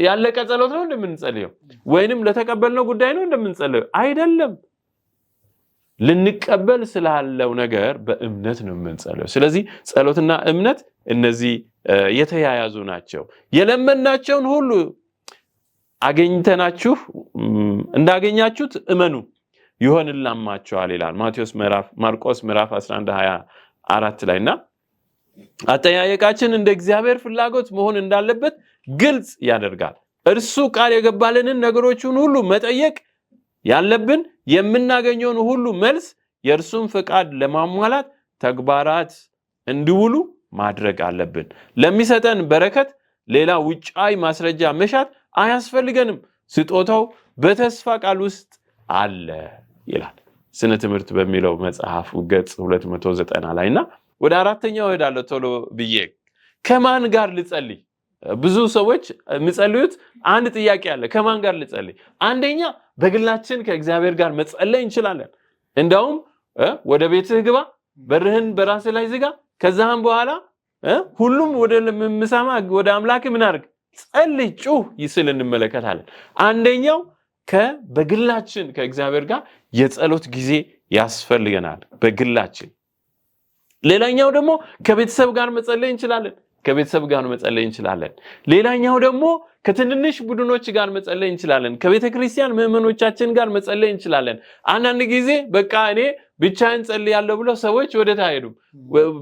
ያለቀ ጸሎት ነው እንደምንጸልየው ወይንም ለተቀበልነው ጉዳይ ነው እንደምንጸልየው አይደለም። ልንቀበል ስላለው ነገር በእምነት ነው የምንጸልየው። ስለዚህ ጸሎትና እምነት እነዚህ የተያያዙ ናቸው። የለመናቸውን ሁሉ አገኝተናችሁ እንዳገኛችሁት እመኑ ይሆንላችኋል ይላል ማርቆስ ምዕራፍ 11:24 ላይና አጠያየቃችን እንደ እግዚአብሔር ፍላጎት መሆን እንዳለበት ግልጽ ያደርጋል። እርሱ ቃል የገባልንን ነገሮችን ሁሉ መጠየቅ ያለብን የምናገኘውን ሁሉ መልስ የእርሱን ፈቃድ ለማሟላት ተግባራት እንዲውሉ ማድረግ አለብን። ለሚሰጠን በረከት ሌላ ውጫዊ ማስረጃ መሻት አያስፈልገንም። ስጦታው በተስፋ ቃል ውስጥ አለ ይላል ስነ ትምህርት በሚለው መጽሐፍ ገጽ 290 ላይና ወደ አራተኛው ሄዳለሁ ቶሎ ብዬ። ከማን ጋር ልጸልይ? ብዙ ሰዎች የሚጸልዩት አንድ ጥያቄ አለ። ከማን ጋር ልጸልይ? አንደኛ በግላችን ከእግዚአብሔር ጋር መጸለይ እንችላለን። እንደውም ወደ ቤትህ ግባ፣ በርህን በራስህ ላይ ዝጋ፣ ከዛም በኋላ ሁሉም ወደ ምሳማ ወደ አምላክ ምን አድርግ? ጸልይ፣ ጩህ ይስል እንመለከታለን። አንደኛው በግላችን ከእግዚአብሔር ጋር የጸሎት ጊዜ ያስፈልገናል በግላችን። ሌላኛው ደግሞ ከቤተሰብ ጋር መጸለይ እንችላለን። ሌላኛው ደግሞ ከትንንሽ ቡድኖች ጋር መጸለይ እንችላለን። ከቤተክርስቲያን ምዕመኖቻችን ጋር መጸለይ እንችላለን። አንዳንድ ጊዜ በቃ እኔ ብቻዬን ጸልያለሁ ብለው ሰዎች ወደታ አይሄዱም።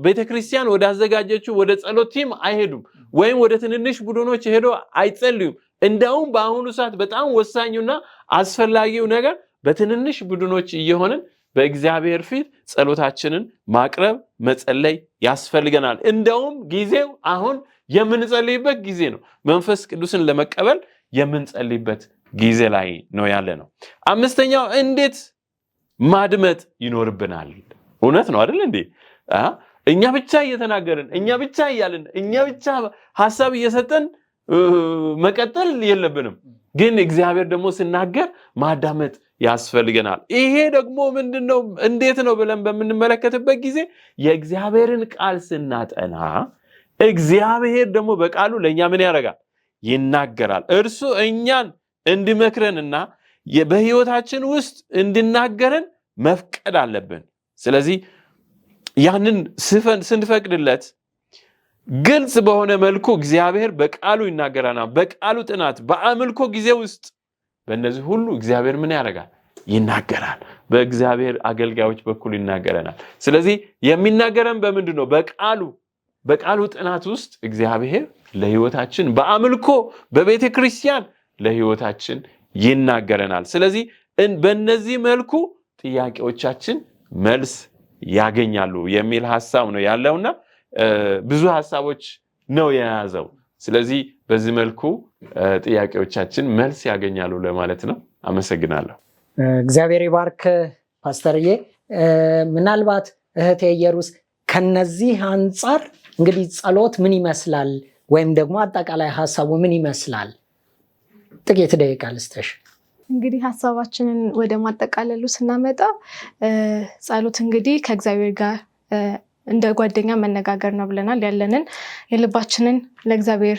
ቤተክርስቲያን ወደ አዘጋጀችው ወደ ጸሎት ቲም አይሄዱም፣ ወይም ወደ ትንንሽ ቡድኖች ሄዶ አይጸልዩም። እንደውም በአሁኑ ሰዓት በጣም ወሳኙና አስፈላጊው ነገር በትንንሽ ቡድኖች እየሆንን በእግዚአብሔር ፊት ጸሎታችንን ማቅረብ መጸለይ ያስፈልገናል። እንደውም ጊዜው አሁን የምንጸልይበት ጊዜ ነው። መንፈስ ቅዱስን ለመቀበል የምንጸልይበት ጊዜ ላይ ነው ያለ ነው። አምስተኛው እንዴት ማድመጥ ይኖርብናል። እውነት ነው አይደል እንዴ? እኛ ብቻ እየተናገርን፣ እኛ ብቻ እያልን፣ እኛ ብቻ ሐሳብ እየሰጠን መቀጠል የለብንም። ግን እግዚአብሔር ደግሞ ሲናገር ማዳመጥ ያስፈልገናል። ይሄ ደግሞ ምንድነው እንዴት ነው ብለን በምንመለከትበት ጊዜ የእግዚአብሔርን ቃል ስናጠና እግዚአብሔር ደግሞ በቃሉ ለኛ ምን ያደርጋል? ይናገራል። እርሱ እኛን እንዲመክረንና በህይወታችን ውስጥ እንድናገረን መፍቀድ አለብን። ስለዚህ ያንን ስንፈቅድለት ግልጽ በሆነ መልኩ እግዚአብሔር በቃሉ ይናገረናል። በቃሉ ጥናት፣ በአምልኮ ጊዜ ውስጥ በእነዚህ ሁሉ እግዚአብሔር ምን ያደርጋል? ይናገራል። በእግዚአብሔር አገልጋዮች በኩል ይናገረናል። ስለዚህ የሚናገረን በምንድን ነው? በቃሉ ጥናት ውስጥ እግዚአብሔር ለህይወታችን በአምልኮ በቤተ ክርስቲያን ለህይወታችን ይናገረናል። ስለዚህ በእነዚህ መልኩ ጥያቄዎቻችን መልስ ያገኛሉ የሚል ሐሳብ ነው ያለውና ብዙ ሐሳቦች ነው የያዘው። ስለዚህ በዚህ መልኩ ጥያቄዎቻችን መልስ ያገኛሉ ለማለት ነው። አመሰግናለሁ። እግዚአብሔር ይባርክ ፓስተርዬ። ምናልባት እህቴ ኢየሩስ ከነዚህ አንጻር እንግዲህ ጸሎት ምን ይመስላል ወይም ደግሞ አጠቃላይ ሐሳቡ ምን ይመስላል? ጥቂት ደቂቃ ልስጥሽ። እንግዲህ ሐሳባችንን ወደ ማጠቃለሉ ስናመጣ ጸሎት እንግዲህ ከእግዚአብሔር ጋር እንደ ጓደኛ መነጋገር ነው ብለናል። ያለንን የልባችንን ለእግዚአብሔር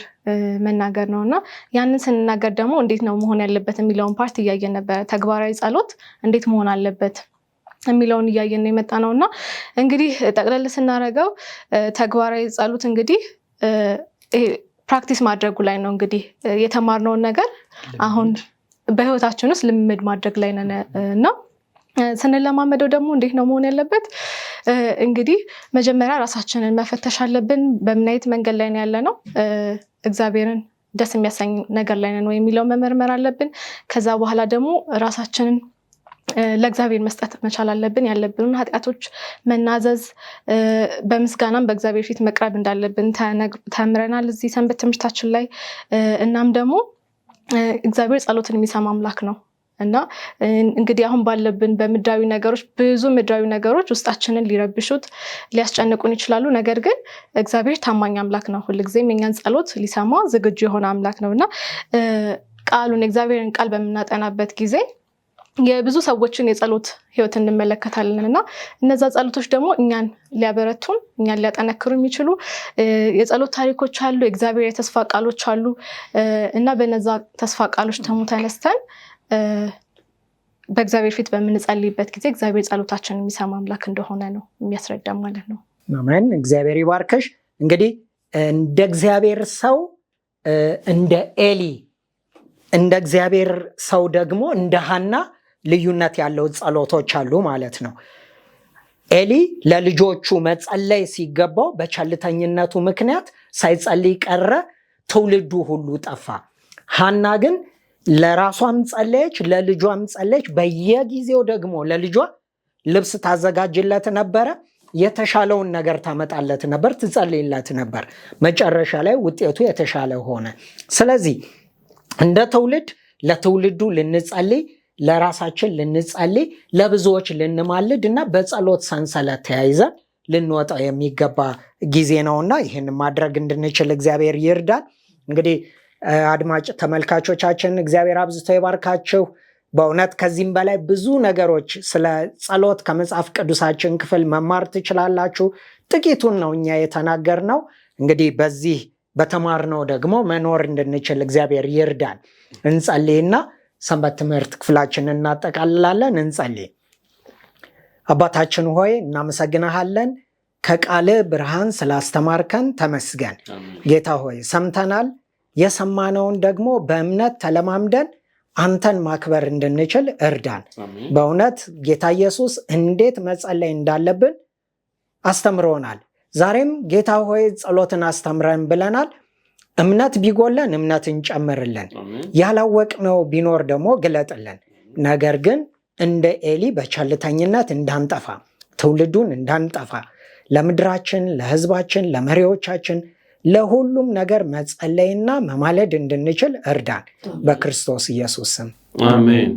መናገር ነውና ያንን ስንናገር ደግሞ እንዴት ነው መሆን ያለበት የሚለውን ፓርት እያየን ነበር። ተግባራዊ ጸሎት እንዴት መሆን አለበት የሚለውን እያየን ነው የመጣ ነውና እንግዲህ ጠቅለል ስናደርገው ተግባራዊ ጸሎት እንግዲህ ፕራክቲስ ማድረጉ ላይ ነው። እንግዲህ የተማርነውን ነገር አሁን በህይወታችን ውስጥ ልምምድ ማድረግ ላይ ነን እና ስንለማመደው ደግሞ እንዴት ነው መሆን ያለበት? እንግዲህ መጀመሪያ ራሳችንን መፈተሽ አለብን። በምን አይነት መንገድ ላይ ነው ያለነው? እግዚአብሔርን ደስ የሚያሰኝ ነገር ላይ ነን ወይ የሚለው መመርመር አለብን። ከዛ በኋላ ደግሞ ራሳችንን ለእግዚአብሔር መስጠት መቻል አለብን። ያለብንን ኃጢአቶች መናዘዝ፣ በምስጋናም በእግዚአብሔር ፊት መቅረብ እንዳለብን ተምረናል እዚህ ሰንበት ትምህርታችን ላይ። እናም ደግሞ እግዚአብሔር ጸሎትን የሚሰማ አምላክ ነው እና እንግዲህ አሁን ባለብን በምድራዊ ነገሮች ብዙ ምድራዊ ነገሮች ውስጣችንን ሊረብሹት ሊያስጨንቁን ይችላሉ። ነገር ግን እግዚአብሔር ታማኝ አምላክ ነው። ሁልጊዜም የኛን ጸሎት ሊሰማ ዝግጁ የሆነ አምላክ ነው እና ቃሉን የእግዚአብሔርን ቃል በምናጠናበት ጊዜ የብዙ ሰዎችን የጸሎት ህይወት እንመለከታለን እና እነዛ ጸሎቶች ደግሞ እኛን ሊያበረቱን እኛን ሊያጠነክሩ የሚችሉ የጸሎት ታሪኮች አሉ። የእግዚአብሔር የተስፋ ቃሎች አሉ እና በነዛ ተስፋ ቃሎች ደግሞ ተነስተን በእግዚአብሔር ፊት በምንጸልይበት ጊዜ እግዚአብሔር ጸሎታችንን የሚሰማ አምላክ እንደሆነ ነው የሚያስረዳ ማለት ነው። አሜን። እግዚአብሔር ይባርክሽ። እንግዲህ እንደ እግዚአብሔር ሰው እንደ ኤሊ፣ እንደ እግዚአብሔር ሰው ደግሞ እንደ ሐና ልዩነት ያለው ጸሎቶች አሉ ማለት ነው። ኤሊ ለልጆቹ መጸለይ ሲገባው በቸልተኝነቱ ምክንያት ሳይጸልይ ቀረ፣ ትውልዱ ሁሉ ጠፋ። ሐና ግን ለራሷም ጸለየች፣ ለልጇም ጸለየች። በየጊዜው ደግሞ ለልጇ ልብስ ታዘጋጅለት ነበረ፣ የተሻለውን ነገር ታመጣለት ነበር፣ ትጸልይለት ነበር። መጨረሻ ላይ ውጤቱ የተሻለ ሆነ። ስለዚህ እንደ ትውልድ ለትውልዱ ልንጸልይ፣ ለራሳችን ልንጸልይ፣ ለብዙዎች ልንማልድ እና በጸሎት ሰንሰለት ተያይዘን ልንወጣው የሚገባ ጊዜ ነውና ይህን ማድረግ እንድንችል እግዚአብሔር ይርዳል። እንግዲህ አድማጭ ተመልካቾቻችን እግዚአብሔር አብዝቶ ይባርካችሁ። በእውነት ከዚህም በላይ ብዙ ነገሮች ስለ ጸሎት ከመጽሐፍ ቅዱሳችን ክፍል መማር ትችላላችሁ። ጥቂቱን ነው እኛ የተናገርነው። እንግዲህ በዚህ በተማርነው ደግሞ መኖር እንድንችል እግዚአብሔር ይርዳል። እንጸልይና ሰንበት ትምህርት ክፍላችንን እናጠቃልላለን። እንጸልይ። አባታችን ሆይ እናመሰግንሃለን። ከቃል ብርሃን ስላስተማርከን ተመስገን። ጌታ ሆይ ሰምተናል። የሰማነውን ደግሞ በእምነት ተለማምደን አንተን ማክበር እንድንችል እርዳን። በእውነት ጌታ ኢየሱስ እንዴት መጸለይ እንዳለብን አስተምሮናል። ዛሬም ጌታ ሆይ ጸሎትን አስተምረን ብለናል። እምነት ቢጎለን እምነት እንጨምርልን፣ ያላወቅነው ቢኖር ደግሞ ግለጥልን። ነገር ግን እንደ ኤሊ በቸልተኝነት እንዳንጠፋ፣ ትውልዱን እንዳንጠፋ፣ ለምድራችን፣ ለሕዝባችን፣ ለመሪዎቻችን፣ ለሁሉም ነገር መጸለይና መማለድ እንድንችል እርዳን። በክርስቶስ ኢየሱስ ስም አሜን።